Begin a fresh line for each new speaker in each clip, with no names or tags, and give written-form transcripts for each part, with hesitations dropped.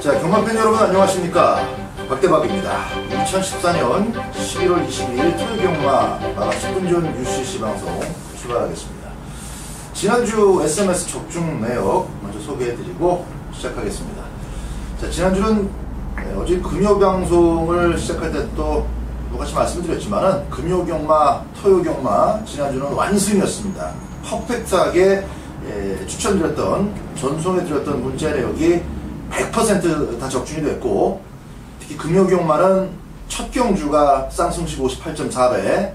자, 경마팬 여러분 안녕하십니까. 박대박입니다. 2014년 11월 22일 토요경마 마감 10분 전 UCC 방송 출발하겠습니다. 지난주 SMS 적중 내역 먼저 소개해드리고 시작하겠습니다. 자, 지난주는 어제 금요방송을 시작할 때 또 똑같이 말씀드렸지만은 금요경마, 토요경마 지난주는 완승이었습니다. 퍼펙트하게 추천드렸던, 전송해드렸던 문자 내역이 100% 다 적중이 됐고, 특히 금요경마는 첫 경주가 쌍승식 58.4배,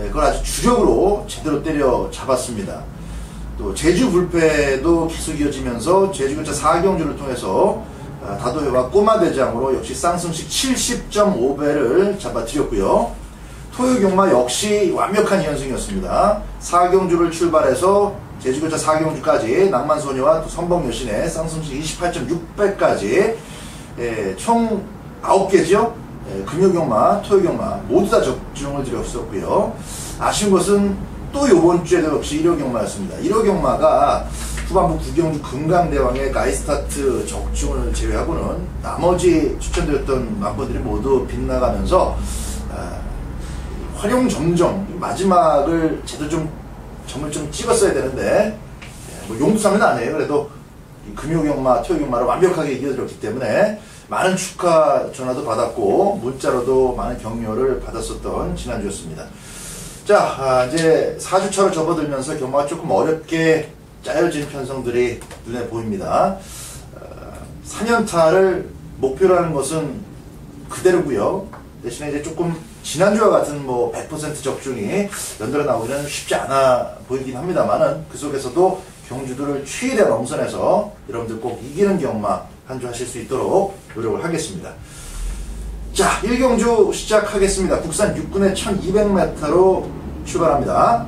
그걸 아주 주력으로 제대로 때려 잡았습니다. 또 제주 불패도 계속 이어지면서 제주 근처 4경주를 통해서 다도해와 꼬마대장으로 역시 쌍승식 70.5배를 잡아드렸고요. 토요경마 역시 완벽한 연승이었습니다. 4경주를 출발해서 제주 근처 4경주까지 낭만소녀와 또 선봉여신의 쌍승식 28.6배까지 총 9개죠. 금요경마, 토요경마 모두 다 적중을 드렸었고요. 아쉬운 것은 또 요번 주에도 역시 1호경마였습니다. 1호경마가 후반부 9경주 금강대왕의 가이스타트 적중을 제외하고는 나머지 추천드렸던 막번들이 모두 빗나가면서 활용점정 마지막을 제대로 좀 점을 좀 찍었어야 되는데 뭐 용두삼은 아니에요. 그래도 금요경마, 토요경마를 완벽하게 이겨드렸기 때문에 많은 축하 전화도 받았고 문자로도 많은 격려를 받았었던 지난주였습니다. 자, 이제 4주차로 접어들면서 경마가 조금 어렵게 짜여진 편성들이 눈에 보입니다. 4년타를 목표로 하는 것은 그대로고요. 대신에 이제 조금 지난주와 같은 뭐 100% 적중이 연달아 나오기는 쉽지 않아 보이긴 합니다만은 그 속에서도 경주들을 최대한 엄선해서 여러분들 꼭 이기는 경마 한 주 하실 수 있도록 노력을 하겠습니다. 자, 1경주 시작하겠습니다. 국산 6군의 1200m로 출발합니다.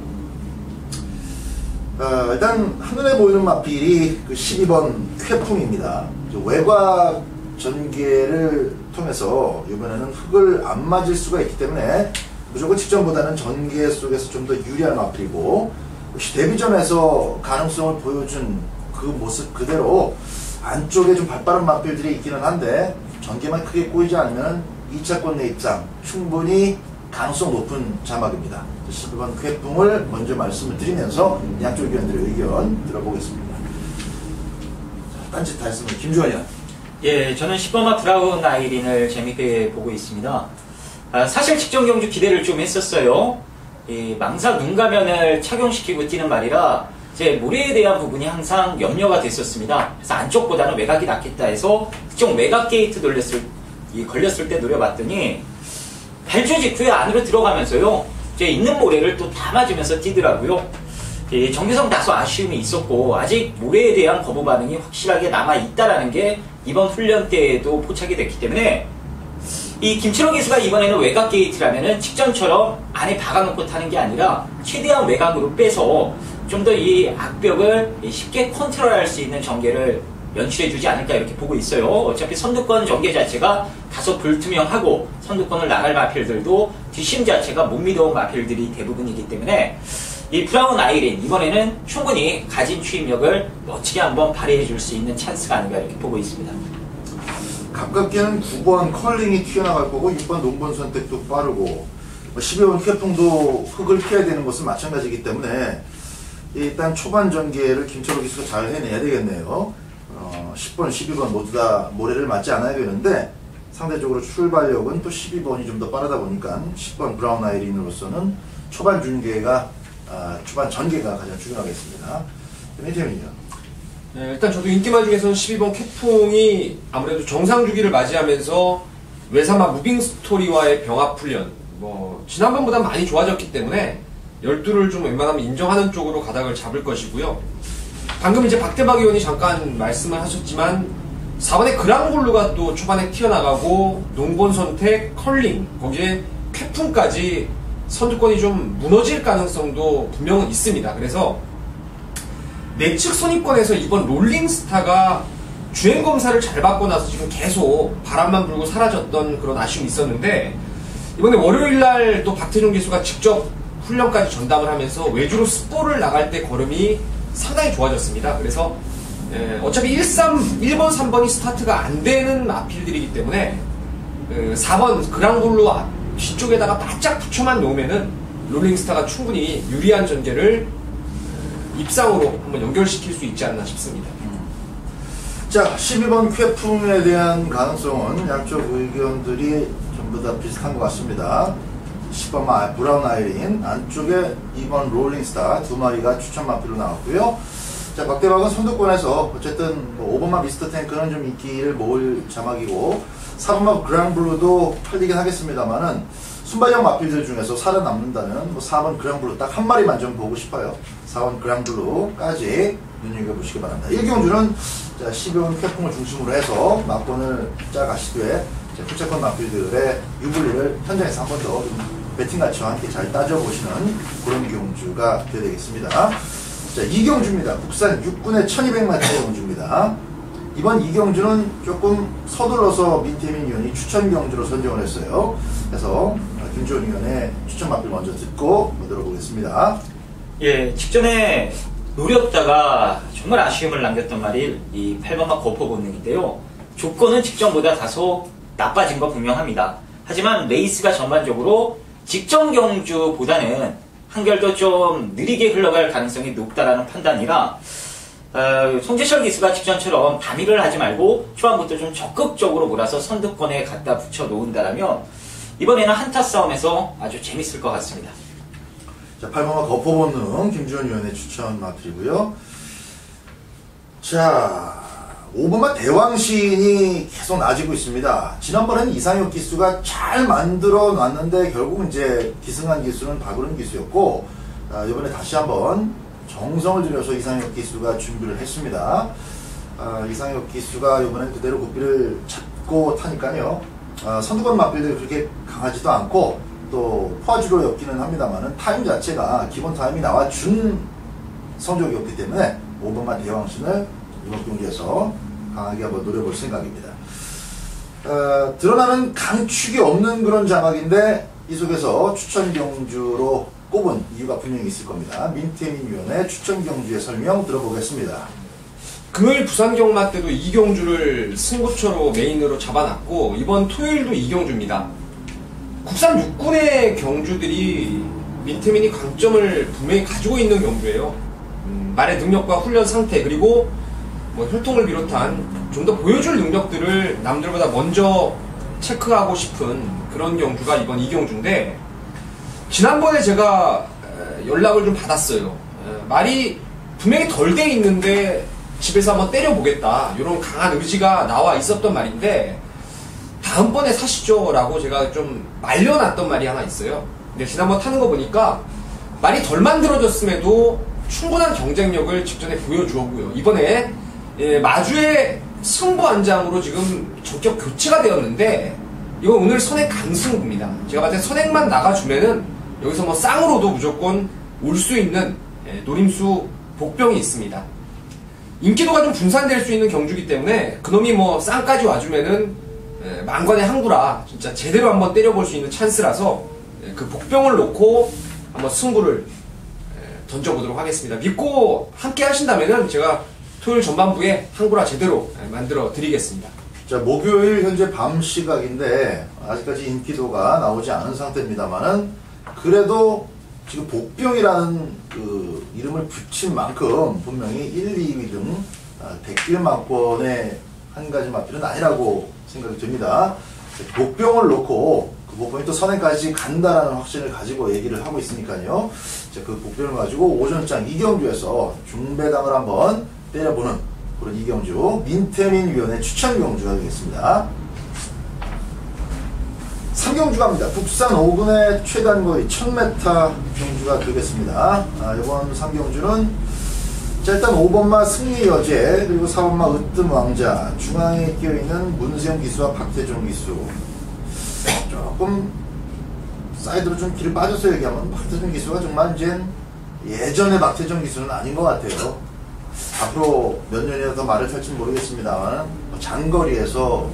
일단 한눈에 보이는 마필이 그 12번 쾌풍입니다. 외곽 전개를 통해서 이번에는 흙을 안 맞을 수가 있기 때문에 무조건 직전보다는 전개 속에서 좀 더 유리한 마필이고, 역시 데뷔전에서 가능성을 보여준 그 모습 그대로 안쪽에 좀 발빠른 마필들이 있기는 한데 전개만 크게 꼬이지 않으면 2차권 내 입장 충분히 가능성 높은 자막입니다. 12번 쾌풍을 먼저 말씀을 드리면서 양쪽 의견들의 의견 들어보겠습니다. 딴짓 다 했습니다. 김주환이요.
예, 저는 10번마 브라운 아이린을 재밌게 보고 있습니다. 사실 직전 경주 기대를 좀 했었어요. 망사 눈가면을 착용시키고 뛰는 말이라 제 모래에 대한 부분이 항상 염려가 됐었습니다. 그래서 안쪽보다는 외곽이 낫겠다 해서 특정 외곽 게이트 걸렸을 때 노려봤더니 발주 직후에 안으로 들어가면서요, 제 있는 모래를 또 다 맞으면서 뛰더라고요. 정규성 다소 아쉬움이 있었고 아직 모래에 대한 거부 반응이 확실하게 남아있다라는 게 이번 훈련 때에도 포착이 됐기 때문에 이 김철호 기수가 이번에는 외곽 게이트라면은 직전처럼 안에 박아놓고 타는 게 아니라 최대한 외곽으로 빼서 좀 더 이 악벽을 쉽게 컨트롤할 수 있는 전개를 연출해주지 않을까 이렇게 보고 있어요. 어차피 선두권 전개 자체가 다소 불투명하고 선두권을 나갈 마필들도 뒷심 자체가 못 믿어온 마필들이 대부분이기 때문에 이 브라운 아이린 이번에는 충분히 가진 추임력을 멋지게 한번 발휘해줄 수 있는 찬스가 아닌가 이렇게 보고 있습니다.
가깝게는 9번 컬링이 튀어나갈 거고 6번 농번 선택도 빠르고 12번 쾌풍도 흙을 피해야 되는 것은 마찬가지이기 때문에 일단 초반 전개를 김철호 기수가 잘 해내야 되겠네요. 10번, 12번 모두 다 모래를 맞지 않아야 되는데 상대적으로 출발력은 또 12번이 좀 더 빠르다 보니까 10번 브라운 아이린으로서는 초반 전개가 가장 중요하겠습니다. 이태민이요.
네, 일단 저도 인기마 중에서는 12번 쾌풍이 아무래도 정상 주기를 맞이하면서 외삼아 무빙 스토리와의 병합 훈련, 지난번보다 많이 좋아졌기 때문에 12를 좀 웬만하면 인정하는 쪽으로 가닥을 잡을 것이고요. 방금 이제 박대박 의원이 잠깐 말씀을 하셨지만 4번의 그랑볼루가 또 초반에 튀어나가고 농본 선택, 컬링, 거기에 쾌풍까지 선두권이 좀 무너질 가능성도 분명은 있습니다. 그래서 내측 선입권에서 이번 롤링스타가 주행검사를 잘 받고 나서 지금 계속 바람만 불고 사라졌던 그런 아쉬움이 있었는데 이번에 월요일날 또 박태종 기수가 직접 훈련까지 전담을 하면서 외주로 스포를 나갈 때 걸음이 상당히 좋아졌습니다. 그래서 어차피 1번, 3번이 스타트가 안 되는 마필들이기 때문에 4번 그랑블루 뒤쪽에다가 바짝 붙여만 놓으면은 롤링스타가 충분히 유리한 전개를 입상으로 한번 연결시킬 수 있지 않나 싶습니다.
자, 12번 쾌풍에 대한 가능성은 양쪽 의견들이 전부 다 비슷한 것 같습니다. 10번 브라운 아이린, 안쪽에 2번 롤링스타 두 마리가 추천 마필로 나왔고요. 자, 박대박은 선두권에서 어쨌든 5번마 미스터 탱크는 좀 인기를 모을 자막이고 4번마 그랑블루도 팔리긴 하겠습니다만은 순발형 마필들 중에서 살아남는다면 4번 그랑블루 딱 한 마리만 좀 보고 싶어요. 4번 그랑블루까지 눈여겨보시기 바랍니다. 1경주는 12번 쾌풍을 중심으로 해서 막권을 짜가시되 후차권 마필들의 유불리를 현장에서 한 번 더 배팅 가치와 함께 잘 따져보시는 그런 경주가 되어야 되겠습니다. 자, 2경주입니다. 국산 6군의 1200마트의 경주입니다. 이번 2경주는 조금 서둘러서 민태민 위원이 추천 경주로 선정을 했어요. 그래서 김주원 위원의 추천 마필 먼저 듣고 들어보겠습니다.
예, 직전에 노렸다가 정말 아쉬움을 남겼던 말이 이 8번마 거포 본능인데요. 조건은 직전보다 다소 나빠진 거 분명합니다. 하지만 레이스가 전반적으로 직전 경주보다는 한결 더 좀 느리게 흘러갈 가능성이 높다라는 판단이라 송재철 기수가 직전처럼 밤일을 하지 말고 초반부터 좀 적극적으로 몰아서 선두권에 갖다 붙여 놓은다라면 이번에는 한타 싸움에서 아주 재밌을 것 같습니다.
자, 8번마 거포 본능 김주원 위원의 추천 마필이고요. 자, 5번마 대왕신이 계속 나아지고 있습니다. 지난번에는 이상혁 기수가 잘 만들어 놨는데 결국은 이제 기승한 기수는 박으른 기수였고, 이번에 다시 한번 정성을 들여서 이상혁 기수가 준비를 했습니다. 이상혁 기수가 이번엔 그대로 고삐를 잡고 타니까요. 선두권 마필들이 그렇게 강하지도 않고 또 포화지로 였기는 합니다만은 타임 자체가 기본 타임이 나와준 성적이었기 때문에 5번마 대왕신을 이번 경기에서 강하게 한번 노려볼 생각입니다. 드러나는 강축이 없는 그런 자막인데 이 속에서 추천 경주로 꼽은 이유가 분명히 있을 겁니다. 민태민 위원의 추천 경주의 설명 들어보겠습니다.
금요일 부산 경마 때도 이경주를 승부처로 메인으로 잡아놨고 이번 토요일도 이경주입니다. 국산 6군의 경주들이 민태민이 강점을 분명히 가지고 있는 경주예요. 말의 능력과 훈련 상태 그리고 혈통을 비롯한 좀 더 보여줄 능력들을 남들보다 먼저 체크하고 싶은 그런 경주가 이번 이경주인데 지난번에 제가 연락을 좀 받았어요. 말이 분명히 덜 돼 있는데 집에서 한번 때려보겠다 이런 강한 의지가 나와 있었던 말인데 다음번에 사시죠 라고 제가 좀 말려놨던 말이 하나 있어요. 근데 지난번 타는 거 보니까 말이 덜 만들어졌음에도 충분한 경쟁력을 직전에 보여주었고요. 이번에 마주의 승부 안장으로 지금 전격 교체가 되었는데 이건 오늘 선행 강승부입니다. 제가 봤을 때 선행만 나가주면은 여기서 쌍으로도 무조건 올 수 있는 노림수 복병이 있습니다. 인기도가 좀 분산될 수 있는 경주기 때문에 그놈이 쌍까지 와주면은 만관의 항구라 진짜 제대로 한번 때려볼 수 있는 찬스라서 그 복병을 놓고 한번 승부를 던져보도록 하겠습니다. 믿고 함께 하신다면은 제가 토요일 전반부에 항구라 제대로 만들어 드리겠습니다.
자, 목요일 현재 밤 시각인데 아직까지 인기도가 나오지 않은 상태입니다만은 그래도 지금 복병이라는 그 이름을 붙인 만큼 분명히 1, 2위 등 백길만권의 한 가지 마필은 아니라고 생각이 듭니다. 복병을 놓고 그 복병이 또 선행까지 간다라는 확신을 가지고 얘기를 하고 있으니까요. 자, 그 복병을 가지고 오전장 이경주에서 중배당을 한번 때려보는 그런 이경주 민태민 위원의 추천 경주가 되겠습니다. 3경주 갑니다. 국산 5군의 최단거리 1000m 경주가 되겠습니다. 이번 3경주는 일단 5번마 승리여제 그리고 4번마 으뜸왕자 중앙에 끼어있는 문세영 기수와 박태종 기수 조금 사이드로 좀 길을 빠져서 얘기하면 박태종 기수가 정말 이제 예전의 박태종 기수는 아닌 것 같아요. 앞으로 몇 년이나 더 말을 탈지는 모르겠습니다만 장거리에서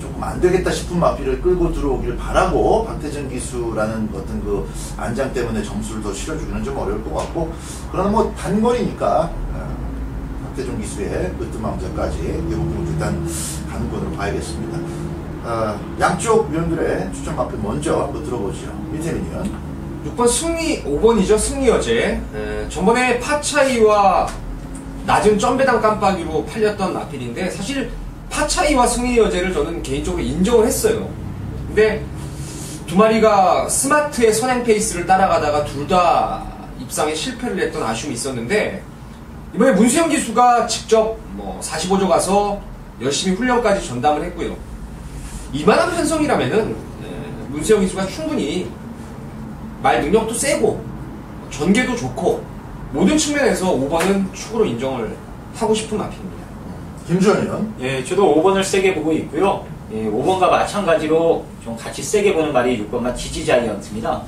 조금 안 되겠다 싶은 마필을 끌고 들어오길 바라고 박태정 기수라는 어떤 그 안장 때문에 점수를 더 실어주기는 좀 어려울 것 같고 그러나 단거리니까 박태종 기수의 으뜸왕자까지 이 부분 일단 가는 건으로 봐야겠습니다. 양쪽 위원들의 추천 마필 먼저 한번 들어보죠. 민태민 위원.
6번 승리, 5번이죠. 승리여제. 전번에 파차이와 낮은 점배당 깜빡이로 팔렸던 마필인데 사실 파차이와 승리여제를 저는 개인적으로 인정을 했어요. 근데 두 마리가 스마트의 선행 페이스를 따라가다가 둘 다 입상에 실패를 했던 아쉬움이 있었는데 이번에 문수영 기수가 직접 45조 가서 열심히 훈련까지 전담을 했고요. 이만한 편성이라면은 문수영 기수가 충분히 말 능력도 세고 전개도 좋고 모든 측면에서 5번은 축으로 인정을 하고 싶은 마필입니다.
김주현 의원.
예, 저도 5번을 세게 보고 있고요. 예, 5번과 마찬가지로 좀 같이 세게 보는 말이 6번만 지지자이언트입니다.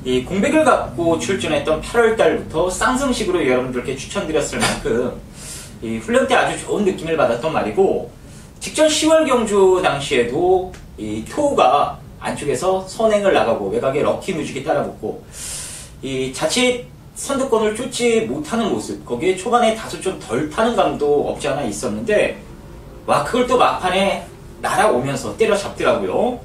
이 공백을 갖고 출전했던 8월 달부터 쌍승식으로 여러분들께 추천드렸을 만큼 이 훈련 때 아주 좋은 느낌을 받았던 말이고, 직전 10월 경주 당시에도 이 토우가 안쪽에서 선행을 나가고 외곽에 럭키 뮤직이 따라붙고 이 자칫 선두권을 쫓지 못하는 모습, 거기에 초반에 다소 좀 덜 타는 감도 없지 않아 있었는데 와, 그걸 또 막판에 날아오면서 때려잡더라고요.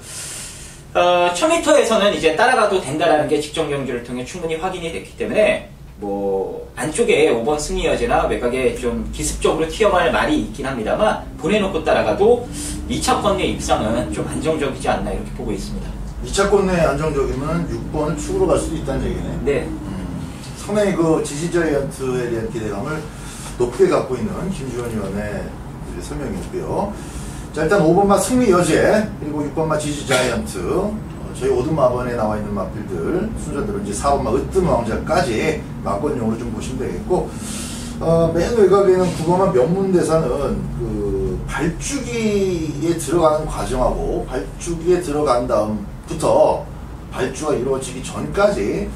1000m에서는 이제 따라가도 된다라는 게 직전 경기를 통해 충분히 확인이 됐기 때문에 안쪽에 5번 승리여제나 외곽에 좀 기습적으로 튀어갈 말이 있긴 합니다만 보내놓고 따라가도 2차권 내 입상은 좀 안정적이지 않나 이렇게 보고 있습니다.
2차권 내 안정적이면 6번을 축으로 갈 수도 있다는 얘기네.
네.
상당히 그 지지자이언트에 대한 기대감을 높게 갖고 있는 김주현 의원의 설명이었고요. 자, 일단 5번마 승리여제, 그리고 6번마 지지자이언트, 저희 오든마번에 나와 있는 마필들 순서대로 이제 4번마 으뜸왕자까지 마권용으로 좀 보시면 되겠고, 맨 외곽에는 9번마 명문대사는 그 발주기에 들어가는 과정하고 발주기에 들어간 다음부터 발주가 이루어지기 전까지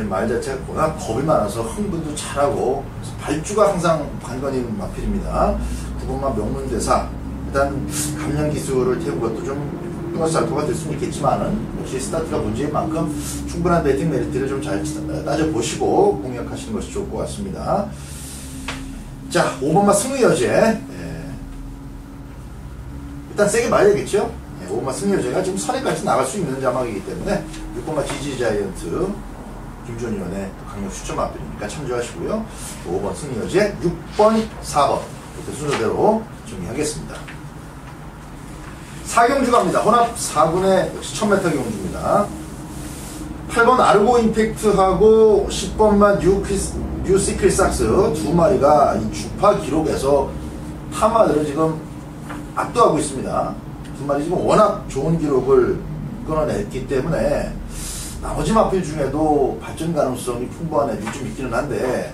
말 자체가 워낙 겁이 많아서 흥분도 잘하고 발주가 항상 관건인 마필입니다. 9번마 명문대사, 일단 감량 기술을 태우고 것도 좀 플러스 알파가 될 수는 있겠지만은 역시 스타트가 문제인 만큼 충분한 배팅 메리트를 좀 잘 따져보시고 공략하시는 것이 좋을 것 같습니다. 자, 5번마 승리여제, 일단 세게 말해야겠죠. 5번마 승리여제가 지금 선에까지 나갈 수 있는 자막이기 때문에 6번마 지지자이언트 김주현 의원의 강력 추천 마필이니까 참조하시고요. 5번 승리여제, 6번, 4번 이렇게 순서대로 정리하겠습니다. 4경주 갑니다. 혼합 4군의 역시 1000m 경주입니다. 8번 아르고 임팩트하고 10번만 뉴 시크릿삭스 두 마리가 이 주파 기록에서 타마들을 지금 압도하고 있습니다. 두 마리 지금 워낙 좋은 기록을 끊어냈기 때문에 나머지 마필 중에도 발전 가능성이 풍부한 애들이 좀 있기는 한데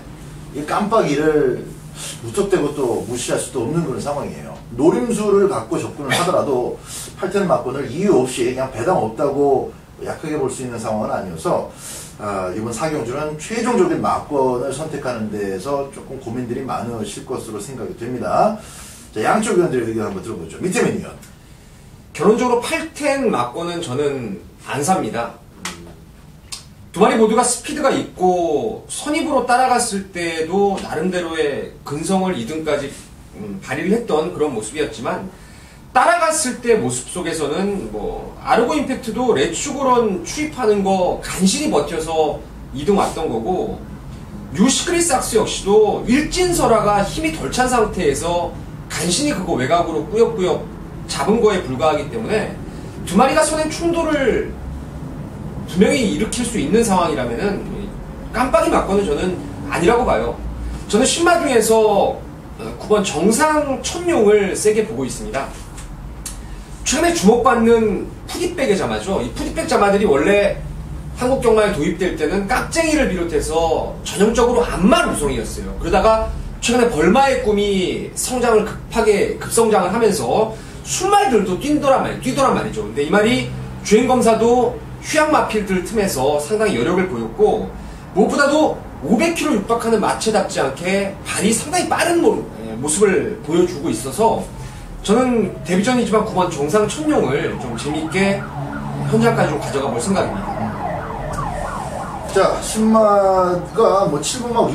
이 깜빡이를 무턱대고 또 무시할 수도 없는 그런 상황이에요. 노림수를 갖고 접근을 하더라도 8텐 막권을 이유 없이 그냥 배당 없다고 약하게 볼 수 있는 상황은 아니어서 이번 4경주는 최종적인 막권을 선택하는 데에서 조금 고민들이 많으실 것으로 생각이 됩니다. 자, 양쪽 의원들의 의견 한번 들어보죠. 밑에민 의원.
결론적으로 8텐 막권은 저는 안 삽니다. 두 마리 모두가 스피드가 있고 선입으로 따라갔을 때도 나름대로의 근성을 2등까지 발휘를 했던 그런 모습이었지만 따라갔을 때 모습 속에서는 아르고 임팩트도 레츠고런 추입하는 거 간신히 버텨서 2등 왔던 거고, 뉴 시크릿삭스 역시도 일진설화가 힘이 덜 찬 상태에서 간신히 그거 외곽으로 꾸역꾸역 잡은 거에 불과하기 때문에 두 마리가 선행 충돌을 분명히 일으킬 수 있는 상황이라면은 깜빡이 막권은 저는 아니라고 봐요. 저는 신마 중에서 9번 정상 천룡을 세게 보고 있습니다. 최근에 주목받는 푸디백의 자마죠. 이 푸디백 자마들이 원래 한국 경마에 도입될 때는 깍쟁이를 비롯해서 전형적으로 암말 우성이었어요. 그러다가 최근에 벌마의 꿈이 성장을 급성장을 하면서 순말들도 뛰더란 말이죠. 근데 이 말이 주행검사도 휴양마필들 틈에서 상당히 여력을 보였고, 무엇보다도 500km 육박하는 마체답지 않게 발이 상당히 빠른 모습을 보여주고 있어서 저는 데뷔전이지만 9번 정상 천룡을 좀 재미있게 현장까지 좀 가져가 볼 생각입니다.
자, 신마가 뭐 7번마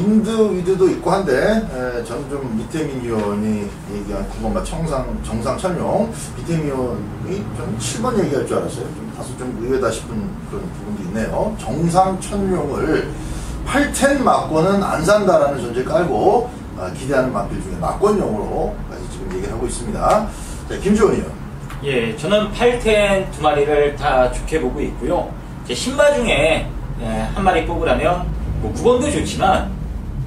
위드도 있고 한데, 저는 좀 밑에민 의원이 얘기한 9번마 정상 천룡, 밑에민 의원이 좀 7번 얘기할 줄 알았어요. 좀 다소 좀 의외다 싶은 그런 부분도 있네요. 정상 천룡을 8텐 막권은 안 산다라는 전제 깔고, 기대하는 마필 중에 막권용으로까지 지금 얘기를 하고 있습니다. 자, 김주원 의원.
예, 저는 8텐 두 마리를 다 좋게 보고 있고요. 제 신마 중에 한 마리 뽑으라면 뭐 9번도 좋지만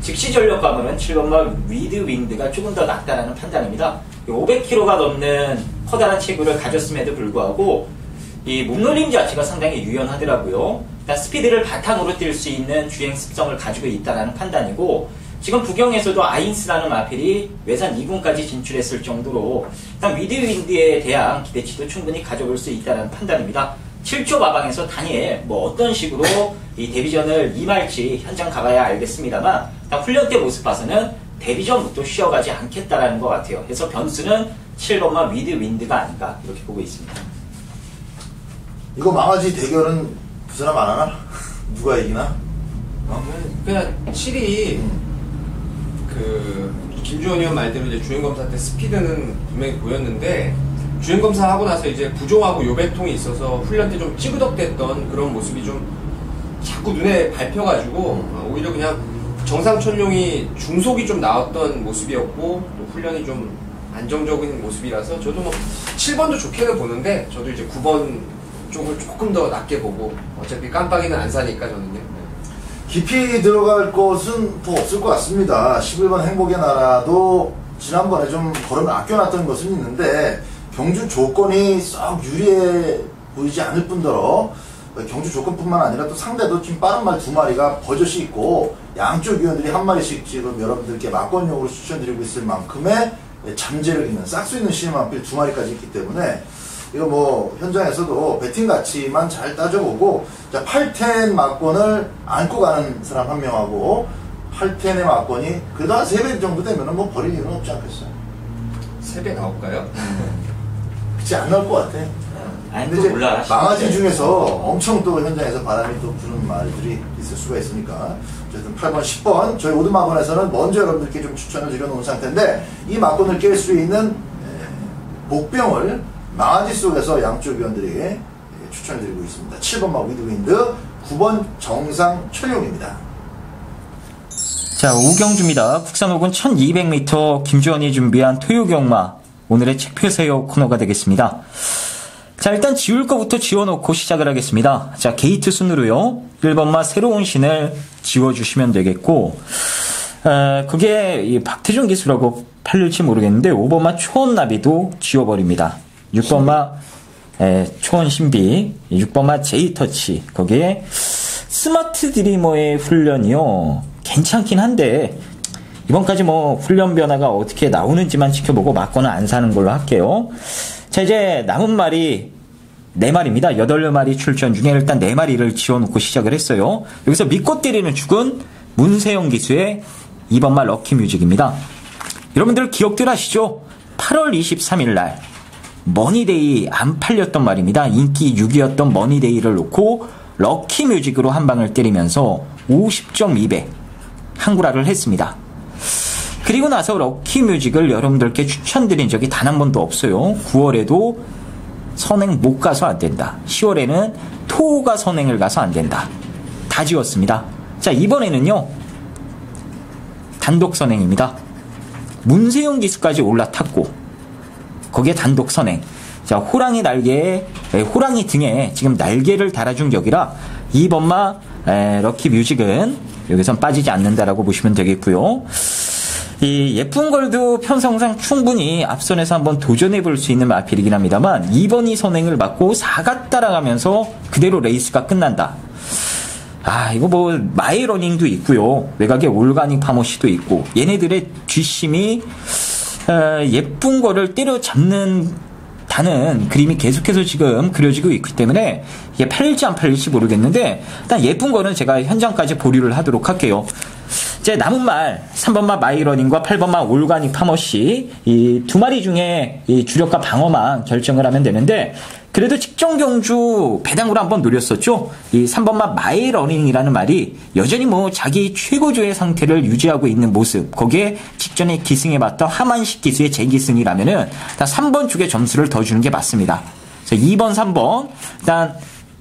즉시 전력감은 7번마 위드 윈드가 조금 더 낫다라는 판단입니다. 500kg가 넘는 커다란 체구를 가졌음에도 불구하고 이 몸놀림 자체가 상당히 유연하더라고요. 일단 스피드를 바탕으로 뛸 수 있는 주행 습성을 가지고 있다는 판단이고, 지금 부경에서도 아인스라는 마필이 외산 2군까지 진출했을 정도로 일단 위드 윈드에 대한 기대치도 충분히 가져볼 수 있다는 판단입니다. 7조 마방에서 다니엘 뭐 어떤 식으로 이 데뷔전을 임할지 현장 가봐야 알겠습니다만, 훈련 때 모습 봐서는 데뷔전부터 쉬어가지 않겠다라는 것 같아요. 그래서 변수는 7번마 위드 윈드가 아닌가 이렇게 보고 있습니다.
이거 망아지 대결은 두 사람 안 하나? 누가 이기나?
그냥 7이 김주원 의원 말대로 이제 주행검사 때 스피드는 분명히 보였는데, 주행검사 하고 나서 이제 부종하고 요배통이 있어서 훈련 때 좀 찌그덕댔던 그런 모습이 좀 자꾸 눈에 밟혀가지고 오히려 그냥 정상천룡이 중속이 좀 나왔던 모습이었고, 또 훈련이 좀 안정적인 모습이라서 저도 뭐 7번도 좋게는 보는데, 저도 이제 9번 쪽을 조금 더 낮게 보고, 어차피 깜빡이는 안 사니까 저는요.
깊이 들어갈 곳은 더 없을 것 같습니다. 11번 행복의 나라도 지난번에 좀 걸음을 아껴놨던 것은 있는데, 경주 조건이 썩 유리해 보이지 않을 뿐더러 경주 조건뿐만 아니라 또 상대도 지금 빠른 말 두 마리가 버젓이 있고, 양쪽 위원들이 한 마리씩 지금 여러분들께 막권용으로 추천드리고 있을 만큼의 잠재력 있는 싹수 있는 시네마필 두 마리까지 있기 때문에, 이거 뭐 현장에서도 배팅 가치만 잘 따져보고, 자, 8텐 막권을 안고 가는 사람 한 명하고 8텐의 막권이 그래도 한 3배 정도 되면 뭐 버릴 이유는 없지 않겠어요?
3배 나올까요?
그치, 안 나올 것 같아.
아니,
근데 이제
몰라.
망아지 중에서 엄청 또 현장에서 바람이 또 부는 말들이 있을 수가 있으니까, 어쨌든 8번, 10번 저희 오드마번에서는 먼저 여러분들께 좀 추천을 드려놓은 상태인데, 이 막권을 깰 수 있는 복병을 망아지 속에서 양쪽 위원들이 추천을 드리고 있습니다. 7번마 위드윈드, 9번 정상 천룡입니다.
자, 오경주입니다. 국산 호군 1200m 김주원이 준비한 토요경마, 오늘의 책표세요 코너가 되겠습니다. 자, 일단 지울 거부터 지워놓고 시작을 하겠습니다. 자, 게이트 순으로요, 1번마 새로운 신을 지워주시면 되겠고, 그게 이 박태준 기수라고 팔릴지 모르겠는데 5번마 초원나비도 지워버립니다. 6번마 초원 신비, 6번마 제이터치, 거기에 스마트 드리머의 훈련이요, 괜찮긴 한데 이번까지 뭐 훈련 변화가 어떻게 나오는지만 지켜보고 막권은 안 사는 걸로 할게요. 자, 이제 남은 말이 4마리입니다. 8마리 출전 중에 일단 4마리를 지워놓고 시작을 했어요. 여기서 믿고 때리는 축은 문세영 기수의 2번마 럭키뮤직입니다. 여러분들 기억들 하시죠? 8월 23일 날 머니데이 안 팔렸던 말입니다. 인기 6위였던 머니데이를 놓고 럭키뮤직으로 한 방을 때리면서 50.2배 한구라를 했습니다. 그리고 나서 럭키뮤직을 여러분들께 추천드린 적이 단 한 번도 없어요. 9월에도 선행 못 가서 안 된다. 10월에는 토가 선행을 가서 안 된다. 다 지웠습니다. 자, 이번에는요, 단독 선행입니다. 문세영 기수까지 올라탔고, 거기에 단독 선행. 자, 호랑이 등에 지금 날개를 달아준 격이라 2번마 럭키뮤직은 여기선 빠지지 않는다라고 보시면 되겠고요. 이 예쁜 걸도 편성상 충분히 앞선에서 한번 도전해 볼 수 있는 마필이긴 합니다만, 2번이 선행을 받고 4가 따라가면서 그대로 레이스가 끝난다. 이거 뭐 마이러닝도 있고요, 외곽에 올가닉 파머시도 있고, 얘네들의 뒷심이 예쁜 거를 때려잡는 다는 그림이 계속해서 지금 그려지고 있기 때문에 이게 팔릴지 안 팔릴지 모르겠는데, 일단 예쁜 거는 제가 현장까지 보류를 하도록 할게요. 이제 남은 말 3번마 마이러닝과 8번마 올가닉 파머시, 이 두 마리 중에 이 주력과 방어만 결정을 하면 되는데, 그래도 직전 경주 배당으로 한번 노렸었죠. 이 3번마 마이러닝이라는 말이 여전히 뭐 자기 최고조의 상태를 유지하고 있는 모습, 거기에 직전에 기승해봤던 하만식 기수의 재기승이라면은 다 3번 쪽에 점수를 더 주는 게 맞습니다. 그래서 2번, 3번 일단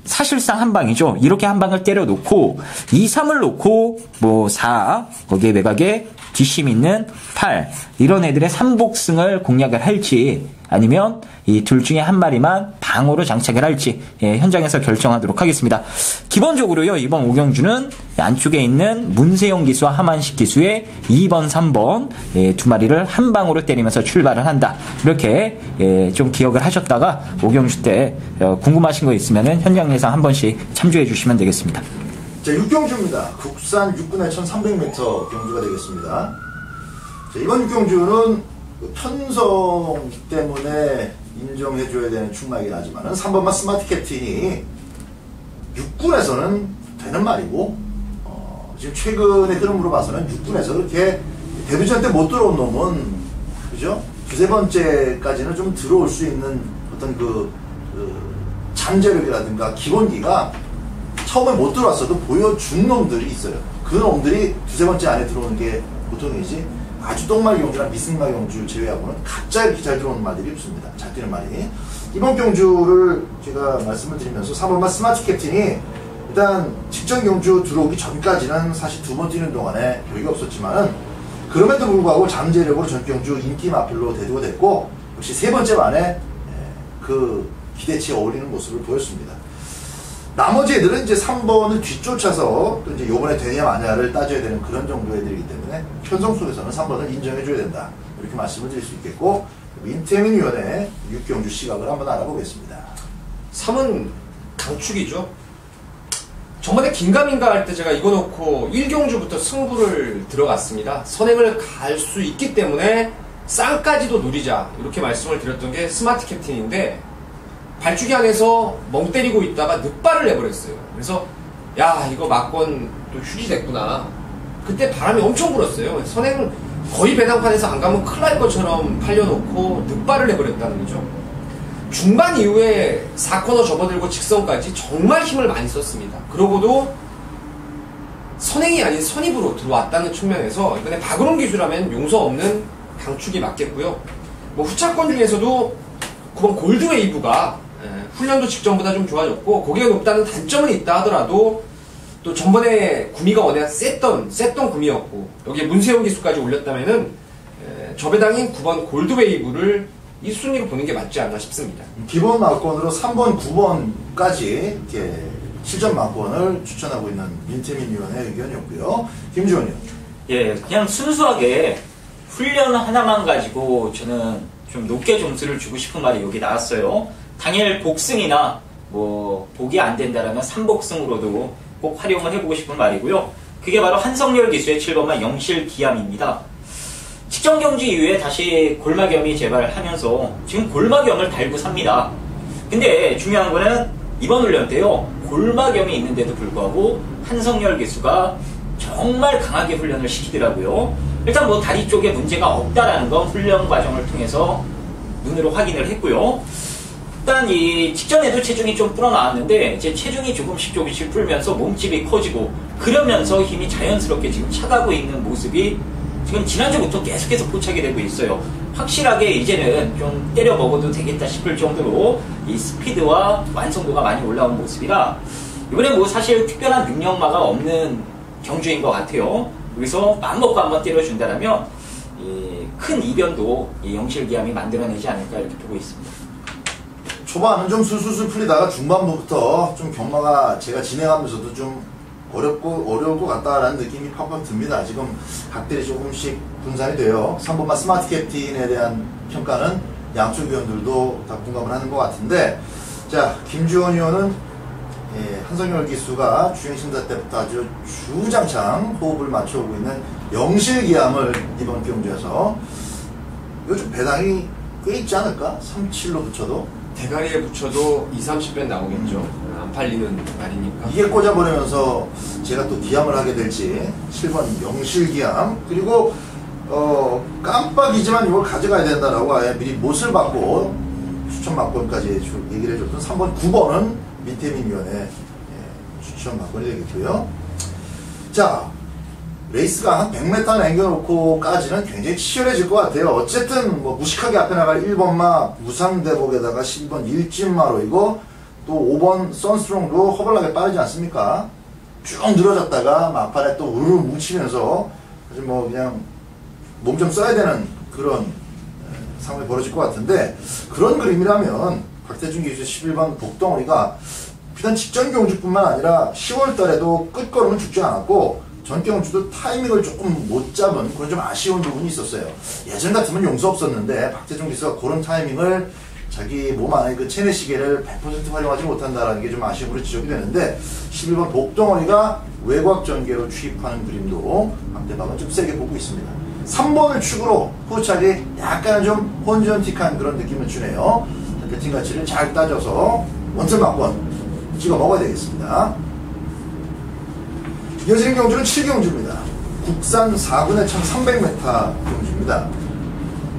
사실상 한 방이죠. 이렇게 한 방을 때려놓고 2, 3을 놓고 뭐 4, 거기에 외곽에 뒷심 있는 8, 이런 애들의 3복승을 공략을 할지 아니면 이 둘 중에 한 마리만 방어로 장착을 할지 현장에서 결정하도록 하겠습니다. 기본적으로요, 이번 오경주는 안쪽에 있는 문세영 기수와 하만식 기수의 2번, 3번 두 마리를 한 방으로 때리면서 출발을 한다. 이렇게 좀 기억을 하셨다가 오경주 때 궁금하신 거 있으면 현장 예상 한 번씩 참조해 주시면 되겠습니다.
자, 6경주입니다. 국산 6분의 1300m 경주가 되겠습니다. 자, 이번 6경주는 편성 때문에 인정해줘야 되는 충막이긴 하지만은 3번만 스마트 캡틴이 6군에서는 되는 말이고, 지금 최근의 흐름으로 봐서는 6군에서 그렇게 데뷔전 때 못 들어온 놈은, 그죠? 두세 번째까지는 좀 들어올 수 있는 어떤 잠재력이라든가 기본기가 처음에 못 들어왔어도 보여준 놈들이 있어요. 그 놈들이 두세 번째 안에 들어오는 게 보통이지, 아주 똥말 경주나 미승말 경주 제외하고는 가짜 이렇게 잘 들어오는 말들이 없습니다. 잘 뛰는 말이. 이번 경주를 제가 말씀을 드리면서 3번만 스마트 캡틴이 일단 직전 경주 들어오기 전까지는 사실 두 번 뛰는 동안에 별게 없었지만은, 그럼에도 불구하고 잠재력으로 전 경주 인기 마필로 대두가 됐고, 역시 세 번째 만에 그 기대치에 어울리는 모습을 보였습니다. 나머지 애들은 이제 3번을 뒤쫓아서 또 이제 요번에 되냐 마냐를 따져야 되는 그런 정도의 애들이기 때문에 편성 속에서는 3번을 인정해줘야 된다. 이렇게 말씀을 드릴 수 있겠고, 민태민 위원의 6경주 시각을 한번 알아보겠습니다.
3은 강축이죠. 전번에 긴가민가 할 때 제가 이거 놓고 1경주부터 승부를 들어갔습니다. 선행을 갈 수 있기 때문에 쌍까지도 노리자, 이렇게 말씀을 드렸던 게 스마트 캡틴인데, 발주기 안에서 멍 때리고 있다가 늑발을 내버렸어요. 그래서 야, 이거 막권 또 휴지 됐구나. 그때 바람이 엄청 불었어요. 선행을 거의 배당판에서 안 가면 큰일 날 것처럼 팔려놓고 늑발을 내버렸다는 거죠. 중반 이후에 4코너 접어들고 직선까지 정말 힘을 많이 썼습니다. 그러고도 선행이 아닌 선입으로 들어왔다는 측면에서 이번에 박은홍 기수라면 용서 없는 강축이 맞겠고요. 뭐 후차권 중에서도 9번 골드웨이브가 훈련도 직전보다 좀 좋아졌고, 거기가 높다는 단점은 있다 하더라도 또 전번에 구미가 워낙 셌던 구미였고, 여기에 문세영 기수까지 올렸다면은 저 배당인 9번 골드웨이브를 1순위로 보는 게 맞지 않나 싶습니다.
기본 막권으로 3번, 9번까지 이렇게 실전 막권을 추천하고 있는 민태민 위원의 의견이었고요. 김주원 의원.
예, 그냥 순수하게 훈련 하나만 가지고 저는 좀 높게 점수를 주고 싶은 말이 여기 나왔어요. 당일 복승이나 뭐 복이 안 된다라면 3복승으로도 꼭 활용을 해보고 싶은 말이고요. 그게 바로 한성열 기수의 7번만 영실기암입니다. 직전 경주 이후에 다시 골마겸이 재발하면서 지금 골마겸을 달고 삽니다. 근데 중요한 거는 이번 훈련 때요, 골마겸이 있는데도 불구하고 한성열 기수가 정말 강하게 훈련을 시키더라고요. 일단 뭐 다리 쪽에 문제가 없다라는 건 훈련 과정을 통해서 눈으로 확인을 했고요. 일단 이 직전에도 체중이 좀 불어나왔는데 이제 체중이 조금씩 불면서 몸집이 커지고, 그러면서 힘이 자연스럽게 지금 차가고 있는 모습이 지금 지난주부터 계속해서 포착이 되고 있어요. 확실하게 이제는 좀 때려 먹어도 되겠다 싶을 정도로 이 스피드와 완성도가 많이 올라온 모습이라, 이번에 뭐 사실 특별한 능력마가 없는 경주인 것 같아요. 여기서 맘먹고 한번 때려준다라면 큰 이변도 이 영실기암이 만들어내지 않을까 이렇게 보고 있습니다.
초반은 좀 술술술 풀리다가 중반부터 좀 경마가 제가 진행하면서도 좀 어려울 것 같다라는 느낌이 팍팍 듭니다. 지금 각들이 조금씩 분산이 돼요. 3번만 스마트 캡틴에 대한 평가는 양쪽 위원들도 다 공감을 하는 것 같은데, 자, 김주원 의원은 한성열 기수가 주행심사 때부터 아주 주장창 호흡을 맞춰오고 있는 영실기암을 이번 경주에서 요즘 배당이 꽤 있지 않을까? 37로 붙여도
대가리에 붙여도 20-30배 나오겠죠. 안 팔리는 말이니까.
이게 꽂아버리면서 제가 또 기암을 하게 될지. 7번 영실기암, 그리고 깜빡이지만 이걸 가져가야 된다라고 아예 미리 못을 받고 추천 막번까지 얘기를 해줬던 3번, 9번은 민태민 위원의 추천 막번이 되겠고요. 자, 레이스가 한 100m 남겨놓고까지는 굉장히 치열해질 것 같아요. 어쨌든 뭐 무식하게 앞에 나갈 1번마 무상대복에다가 12번 일진마로 이거 또 5번 선스트롱도 허벌나게 빠르지 않습니까? 쭉 늘어졌다가 막판에 또 우르르 뭉치면서 사실 뭐 그냥 몸 좀 써야 되는 그런 상황이 벌어질 것 같은데, 그런 그림이라면 박태준 기수 11번 복덩어리가 비단 직전 경주뿐만 아니라 10월 달에도 끝걸음은 죽지 않았고 전 경주도 타이밍을 조금 못 잡은 그런 좀 아쉬운 부분이 있었어요. 예전 같으면 용서 없었는데 박태준 기수가 그런 타이밍을 자기 몸 안에 그 체내 시계를 100% 활용하지 못한다는 게 좀 아쉬움으로 지적이 되는데, 11번 복덩어리가 외곽 전개로 취입하는 그림도 박대박은 좀 세게 보고 있습니다. 3번을 축으로 후차게 약간 좀 혼전틱한 그런 느낌을 주네요. 배팅 가치를 잘 따져서 원점 막번 찍어 먹어야 되겠습니다. 이어지는 경주는 7경주입니다. 국산 4군의 1300m 경주입니다.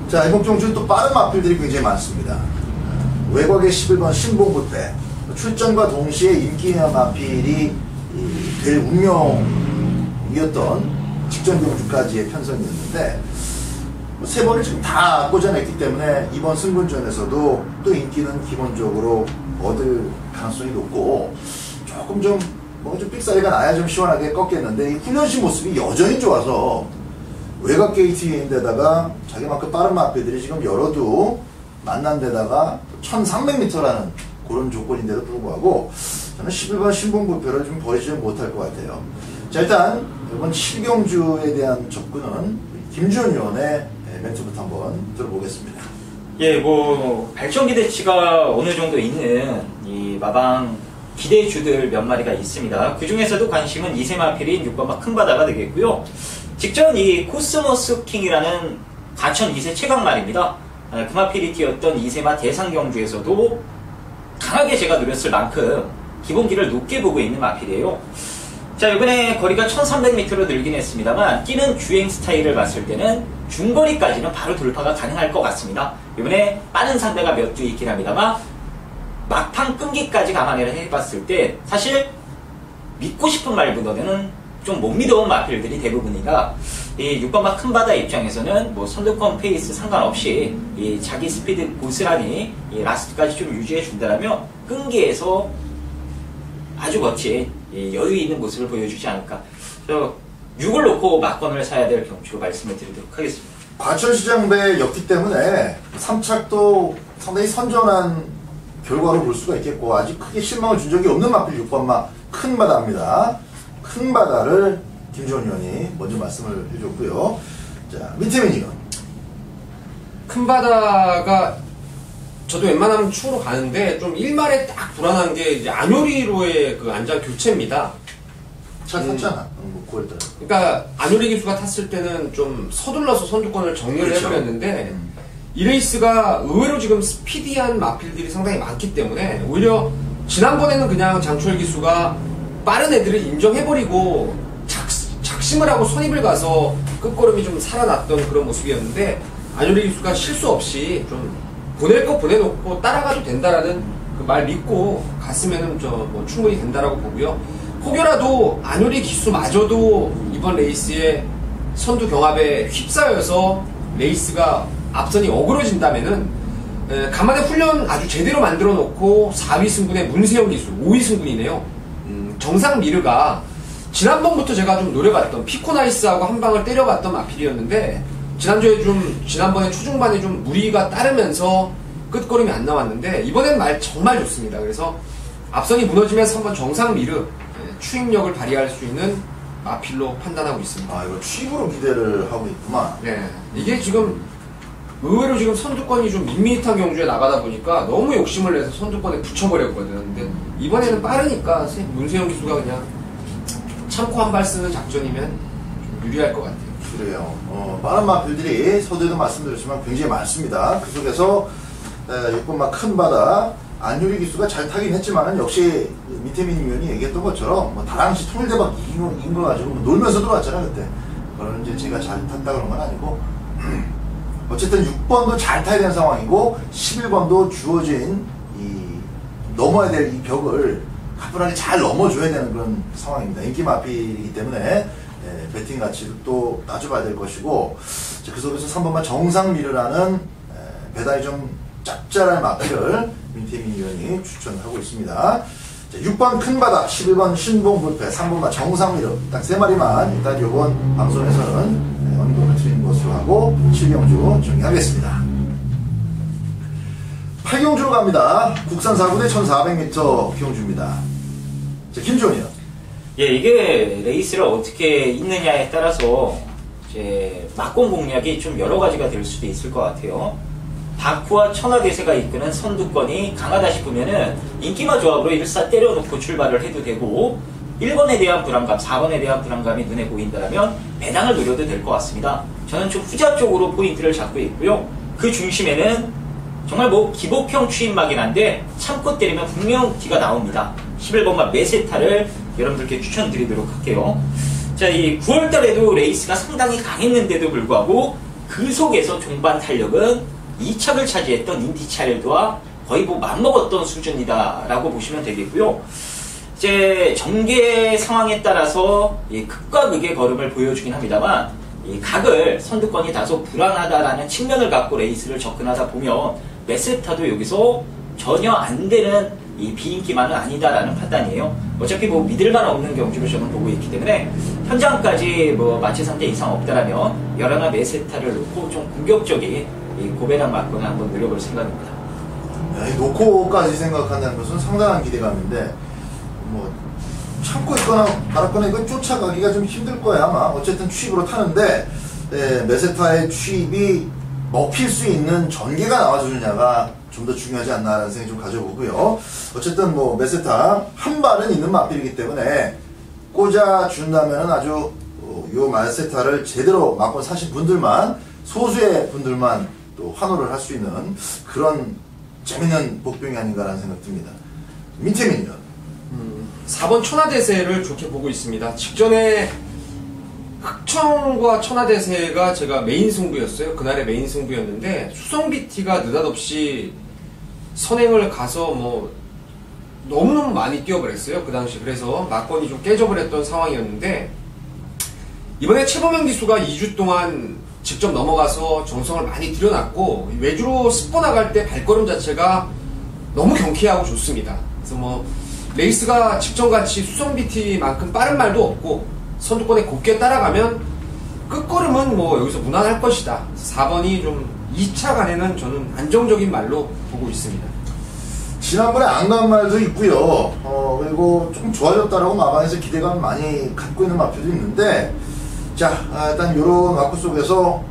자, 이번 경주는 또 빠른 마필들이 굉장히 많습니다. 외곽의 11번 신봉부대, 출전과 동시에 인기 있는 마필이 될 운명이었던 직전 경주까지의 편성이었는데, 세 번을 지금 다 꽂아냈기 때문에 이번 승분전에서도 또 인기는 기본적으로 얻을 가능성이 높고, 조금 좀 뭔가 좀 삑사리가 나야 좀 시원하게 꺾겠는데, 이 훈련시 모습이 여전히 좋아서 외곽 게이트인 데다가 자기만큼 빠른 마필들이 지금 열어도 만난 데다가 1300m라는 그런 조건인데도 불구하고 저는 11번 신봉부표를 좀 버리지 못할 것 같아요. 자, 일단 이번 7경주에 대한 접근은 김주현 위원의 멘트부터 한번 들어보겠습니다.
예, 뭐 발전 기대치가 어느 정도 있는 이 마방 기대주들 몇 마리가 있습니다. 그 중에서도 관심은 2세 마필인 6번마 큰바다가 되겠고요. 직전 이 코스모스 킹이라는 가천 2세 최강말입니다. 그 마필이 뛰었던 2세마 대상 경주에서도 강하게 제가 노렸을 만큼 기본기를 높게 보고 있는 마필이에요. 자, 이번에 거리가 1300m로 늘긴 했습니다만 뛰는 주행 스타일을 봤을 때는 중거리까지는 바로 돌파가 가능할 것 같습니다. 이번에 빠른 상대가 몇 주 있긴 합니다만 막판 끈기까지 감안을 해봤을 때 사실 믿고 싶은 말보다는 좀 못 믿어온 마필들이 대부분이라, 이 6번마 큰바다 입장에서는 뭐 선두권 페이스 상관없이 이 자기 스피드 고스란히 이 라스트까지 좀 유지해 준다라면 끈기에서 아주 멋진 여유 있는 모습을 보여주지 않을까. 그래서 6을 놓고 막건을 사야 될 경주로 말씀을 드리도록 하겠습니다.
과천시장배였기 때문에 3착도 상당히 선전한 결과로 볼 수가 있겠고, 아직 크게 실망을 준 적이 없는 마필 6번마 큰바다입니다. 큰바다를 김주현 의원이 먼저 말씀을 해줬고요. 자, 민태민 의원.
큰바다가 저도 웬만하면 축으로 가는데 좀 1말에 딱 불안한 게 이제 안효리로의 그 안장 교체입니다.
잘 탔잖아. 9월달에.
그러니까 안효리 기수가 탔을 때는 좀 서둘러서 선두권을 정리를
그렇죠.
해버렸는데 이 레이스가 의외로 지금 스피디한 마필들이 상당히 많기 때문에 오히려 지난번에는 그냥 장초열 기수가 빠른 애들을 인정해버리고 작심을 하고 선입을 가서 끝걸음이 좀 살아났던 그런 모습이었는데, 안효리 기수가 실수 없이 좀 보낼 거 보내놓고 따라가도 된다라는 그 말 믿고 갔으면은 뭐 충분히 된다라고 보고요. 혹여라도 안효리 기수마저도 이번 레이스에 선두 경합에 휩싸여서 레이스가 앞선이 어그러진다면은 간만에 훈련 아주 제대로 만들어 놓고 4위 승군의 문세영 기수, 5위 승군이네요. 정상 미르가 지난번부터 제가 좀 노려봤던 피코나이스하고 한 방을 때려봤던 마필이었는데, 지난번에 초중반에 좀 무리가 따르면서 끝걸음이 안 나왔는데 이번엔 말 정말 좋습니다. 그래서 앞선이 무너지면서 한번 정상 미르 추임력을 발휘할 수 있는 마필로 판단하고 있습니다.
아, 이거 취입으로 기대를 하고 있구만.
네, 이게 지금 의외로 지금 선두권이 좀 밋밋한 경주에 나가다 보니까 너무 욕심을 내서 선두권에 붙여버렸거든. 근데 이번에는 빠르니까 문세영 기수가 그냥 참고 한 발 쓰는 작전이면 좀 유리할 것 같아요.
그래요. 빠른 마필들이 서두에도 말씀드렸지만 굉장히 많습니다. 그 속에서 6번마 큰바다 안효리 기수가 잘 타긴 했지만은 역시 민태민 위원이 얘기했던 것처럼 뭐 다랑시 통일대박 이긴 거 가지고 뭐 놀면서 들어왔잖아요 그때. 그거는 이제 제가 잘 탔다 그런 건 아니고 어쨌든 6번도 잘 타야 되는 상황이고 11번도 주어진 넘어야 될 이 벽을 가뿐하게 잘 넘어줘야 되는 그런 상황입니다. 인기 마필이기 때문에 배팅 가치도 또 따져봐야 될 것이고, 그 속에서 3번만 정상미르라는 배당이 좀 짭짤한 마필을 민태민 위원이 추천하고 있습니다. 6번 큰바닥, 11번 신봉불패, 3번만 정상미르, 딱 3마리만 일단 이번 방송에서는 언급을 드리는 것으로 하고 7경주 정리하겠습니다. 8경주로 갑니다. 국산 4군의 1400m 경주입니다. 자, 김주원이요.
예, 이게 레이스를 어떻게 있느냐에 따라서 이제 막공 공략이 좀 여러 가지가 될 수도 있을 것 같아요. 바쿠와 천하대세가 이끄는 선두권이 강하다 싶으면은 인기마 조합으로 일사 때려놓고 출발을 해도 되고, 1번에 대한 불안감, 4번에 대한 불안감이 눈에 보인다면 배당을 노려도 될 것 같습니다. 저는 좀 후자 쪽으로 포인트를 잡고 있고요. 그 중심에는 정말 뭐 기복형 추임막이긴 한데 참고 때리면 분명 기가 나옵니다. 11번만 메세타를 여러분들께 추천드리도록 할게요. 자, 이 9월달에도 레이스가 상당히 강했는데도 불구하고 그 속에서 종반 탄력은 2착을 차지했던 인디차일드와 거의 뭐 맞먹었던 수준이다라고 보시면 되겠고요. 이제 전개 상황에 따라서 극과 극의 걸음을 보여주긴 합니다만, 이 각을 선두권이 다소 불안하다라는 측면을 갖고 레이스를 접근하다 보면 메세타도 여기서 전혀 안 되는 이 비인기만은 아니다라는 판단이에요. 어차피 뭐 믿을만 없는 경주를 저는 보고 있기 때문에 현장까지 뭐 마치 3대 이상 없다라면 열하나 메세타를 놓고 좀 공격적인 이 고배당 막권을 한번 노려볼 생각입니다.
놓고까지 생각한다는 것은 상당한 기대감인데, 뭐 참고 있거나 말았거나 이건 쫓아가기가 좀 힘들 거야 아마. 어쨌든 취입으로 타는데 메세타의 취입이 먹힐 수 있는 전개가 나와주느냐가 좀 더 중요하지 않나라는 생각이 좀 가져보고요. 어쨌든 뭐 메세타 한 발은 있는 마필이기 때문에 꽂아준다면 아주 요 메세타를 제대로 막고 사신 분들만, 소수의 분들만 또 환호를 할 수 있는 그런 재밌는 복병이 아닌가라는 생각 듭니다. 민태민이요.
4번 천하대세를 좋게 보고 있습니다. 직전에 흑청과 천하대세가 제가 메인 승부였어요. 그날의 메인 승부였는데 수성비티가 느닷없이 선행을 가서 뭐 너무너무 많이 뛰어버렸어요. 그 당시. 그래서 막권이 좀 깨져버렸던 상황이었는데, 이번에 최범영 기수가 2주 동안 직접 넘어가서 정성을 많이 들여놨고, 외주로 스포 나갈 때 발걸음 자체가 너무 경쾌하고 좋습니다. 그래서 뭐 레이스가 직전같이 수성비티만큼 빠른 말도 없고 선두권에 곱게 따라가면 끝걸음은 뭐 여기서 무난할 것이다. 4번이 좀 2차 간에는 저는 안정적인 말로 보고 있습니다.
지난번에 안 간 말도 있고요. 그리고 좀 좋아졌다라고 마방에서 기대감 많이 갖고 있는 마표도 있는데, 자, 일단 요런 마크 속에서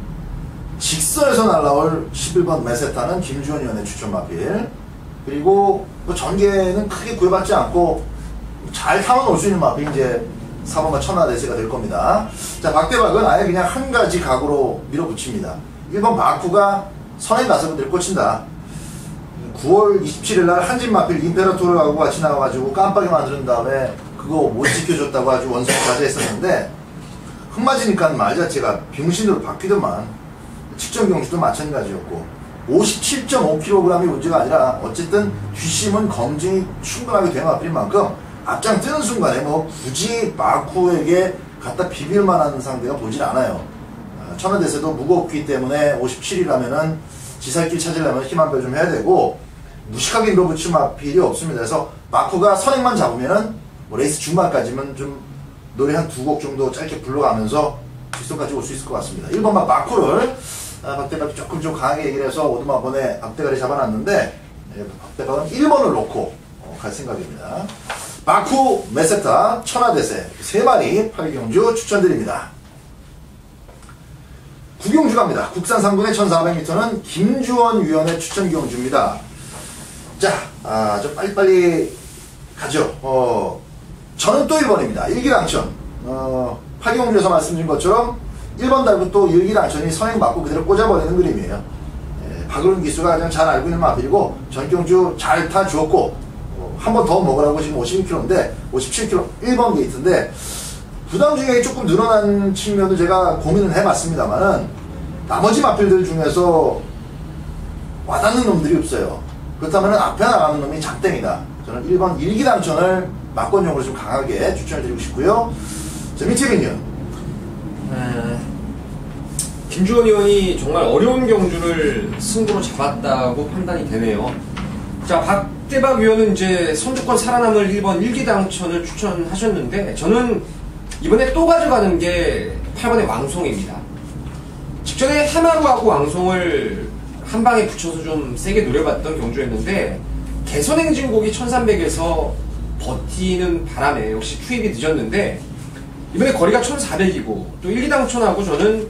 직선에서 날라올 11번 메세타는 김주원 위원의 추천 마필, 그리고 뭐 전개는 크게 구애받지 않고 잘 타만 올 수 있는 마필이 이제 4번과 천하대세가 될 겁니다. 자, 박대박은 아예 그냥 한 가지 각으로 밀어붙입니다. 1번 바쿠가 선행 나서분들 꽂힌다. 9월 27일 날 한진 마필 임페라토르하고 같이 나와가지고 깜빡이 만드는 다음에 그거 못 지켜줬다고 아주 원성 자제했었는데, 흙맞으니까 말 자체가 병신으로 바뀌더만. 측정 경주도 마찬가지였고 57.5kg이 문제가 아니라 어쨌든 뒷심은 검증이 충분하게 된 마필인 만큼 앞장 뜨는 순간에 뭐 굳이 바쿠에게 갖다 비빌 만한 상대가 보질 않아요. 천하대세도 무겁기 때문에 57이라면은 지살길 찾으려면 힘 한 배 좀 해야 되고, 무식하게 밀어붙일 마필이 없습니다. 그래서 바쿠가 선행만 잡으면은 뭐 레이스 중반까지는 좀 노래 한 2곡 정도 짧게 불러가면서 뒷선까지 올 수 있을 것 같습니다. 1번만 바쿠를 박대박이 조금 좀 강하게 얘기를 해서 오두막번에 앞대가리 잡아놨는데, 박대박은 1번을 놓고 갈 생각입니다. 바쿠, 메세타, 천하대세 3마리 8경주 추천드립니다. 9경주 갑니다. 국산 3군의 1400m는 김주원 위원의 추천 경주입니다. 자, 좀 빨리빨리 가죠. 저는 또 1번입니다. 일기랑천. 8경주에서 말씀드린 것처럼 1번 달부터 일기랑천이 선행 맞고 그대로 꽂아버리는 그림이에요. 박을훈 기수가 가장 잘 알고 있는 마필이고, 전경주 잘 타주었고, 한 번 더 먹으라고 지금 56kg인데 57kg 1번 게이트인데, 부담 중에 조금 늘어난 측면도 제가 고민을 해봤습니다만은, 나머지 마필들 중에서 와닿는 놈들이 없어요. 그렇다면 앞에 나가는 놈이 장땡이다. 저는 1번 일기당천을 막권용으로 좀 강하게 추천을 드리고 싶고요. 자, 민채빈이요.
김주원 의원이 정말 어려운 경주를 승부로 잡았다고 판단이 되네요. 자, 박대박 의원은 이제 선두권 살아남을 1번 일기당천을 추천하셨는데, 저는 이번에 또 가져가는 게 8번의 왕송입니다. 직전에 해마루하고 왕송을 한 방에 붙여서 좀 세게 노려봤던 경주였는데, 개선행진곡이 1300에서 버티는 바람에 역시 투입이 늦었는데, 이번에 거리가 1400이고 또 일기당천하고 저는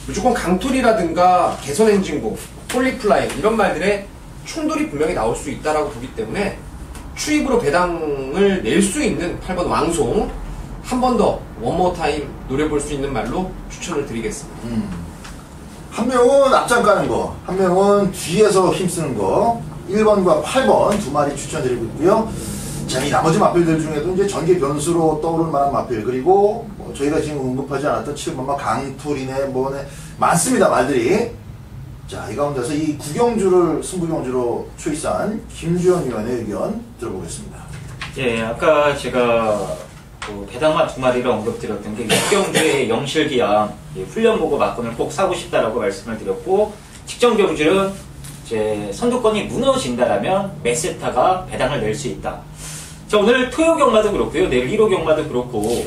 무조건 강토리라든가 개선행진곡, 폴리플라잉 이런 말들의 충돌이 분명히 나올 수 있다라고 보기 때문에 추입으로 배당을 낼 수 있는 8번 왕송 한 번 더 원모 타임 노려볼 수 있는 말로 추천을 드리겠습니다.
한 명은 앞장 까는 거, 한 명은 뒤에서 힘쓰는 거, 1번과 8번 두 마리 추천드리고 있고요. 자, 이 나머지 마필들 중에도 이제 전개 변수로 떠오를 만한 마필, 그리고 뭐 저희가 지금 언급하지 않았던 7번 강토리네 뭐네 많습니다, 말들이. 자, 이 가운데서 이 구경주를 승부경주로 초이스한 김주현 의원의 의견 들어보겠습니다.
예, 아까 제가 배당만 두 마리를 언급드렸던 게 육경주의 영실기양 훈련 보고 막권을 꼭 사고 싶다라고 말씀을 드렸고, 직전 경주는 이제 선두권이 무너진다라면 메세타가 배당을 낼 수 있다. 자, 오늘 토요 경마도 그렇고요, 내일 1호 경마도 그렇고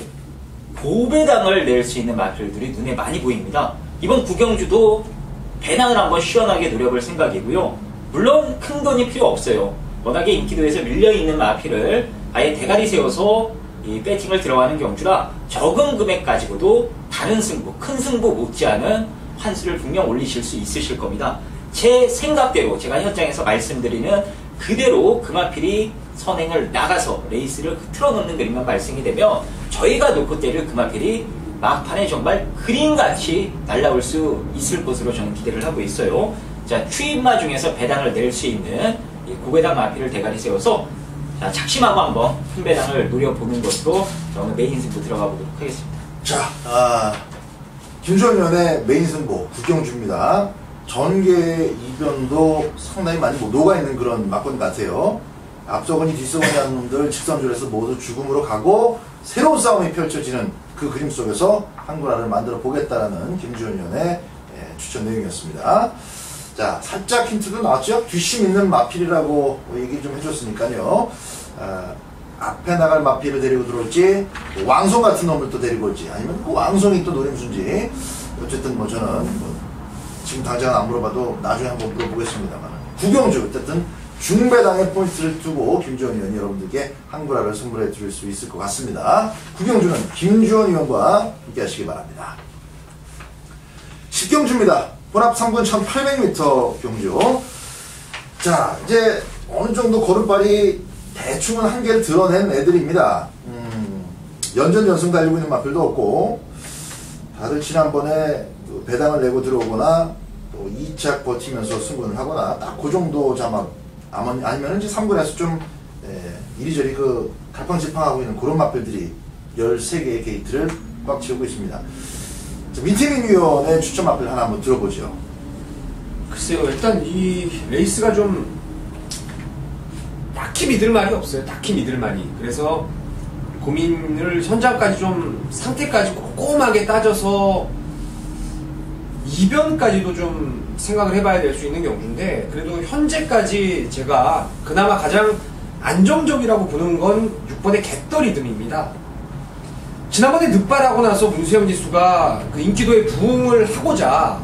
고배당을 낼 수 있는 마필들이 눈에 많이 보입니다. 이번 구경주도 배당을 한번 시원하게 노려볼 생각이고요. 물론 큰 돈이 필요 없어요. 워낙에 인기도에서 밀려있는 마필을 아예 대가리 세워서 이 배팅을 들어가는 경주라 적은 금액 가지고도 다른 승부, 큰 승부 못지않은 환수를 분명 올리실 수 있으실 겁니다. 제 생각대로 제가 현장에서 말씀드리는 그대로 그 마필이 선행을 나가서 레이스를 틀어놓는 그림만 발생이 되면 저희가 놓고 때릴 그 마필이 막판에 정말 그림같이 날아올 수 있을 것으로 저는 기대를 하고 있어요. 자, 추입마 중에서 배당을 낼 수 있는 이 고배당 마필을 대가리 세워서 자, 작심하고 한번 큰 배당을 노려보는 것으로 저는 메인 승부 들어가 보도록 하겠습니다.
자, 김주현 의원의 메인 승부 구경주입니다. 전개 이변도 상당히 많이 녹아있는 그런 막권 같아요. 앞서거니 뒤서거니 하는 놈들 직선줄에서 모두 죽음으로 가고 새로운 싸움이 펼쳐지는 그 그림 속에서 한글화를 만들어 보겠다라는 김주현 의원의 추천 내용이었습니다. 자, 살짝 힌트도 나왔죠? 뒷심 있는 마필이라고 얘기 좀 해줬으니까요. 앞에 나갈 마필을 데리고 들어올지, 왕송 같은 놈을 또 데리고 올지, 아니면 그 왕송이 또 노림수인지, 어쨌든 뭐 저는 지금 당장은 안 물어봐도 나중에 한번 물어보겠습니다만, 구경주, 어쨌든 중배당의 포인트를 두고 김주현 의원이 여러분들께 한글화를 선물해 드릴 수 있을 것 같습니다. 구경주는 김주현 의원과 함께 하시기 바랍니다. 10경주입니다. 혼합 3분 1800m 경주. 자, 이제 어느 정도 걸음발이 대충은 한계를 드러낸 애들입니다. 연전연승 달리고 있는 마필도 없고, 다들 지난번에 배당을 내고 들어오거나 또 2착 버티면서 승부를 하거나 딱 그 정도 자막, 아니면 이제 3분에서 좀 이리저리 그 갈팡질팡하고 있는 그런 마필들이 13개의 게이트를 꽉 채우고 있습니다. 민태민 위원의 추천 마필 하나 한번 들어보죠.
글쎄요, 일단 이 레이스가 좀 딱히 믿을 말이 없어요. 딱히 믿을 말이. 그래서 고민을 현장까지 좀 상태까지 꼼꼼하게 따져서 이변까지도 좀 생각을 해봐야 될 수 있는 경주인데, 그래도 현재까지 제가 그나마 가장 안정적이라고 보는 건 6번의 갯더리듬입니다. 지난번에 늑발하고 나서 문수영 지수가 그 인기도에 부응을 하고자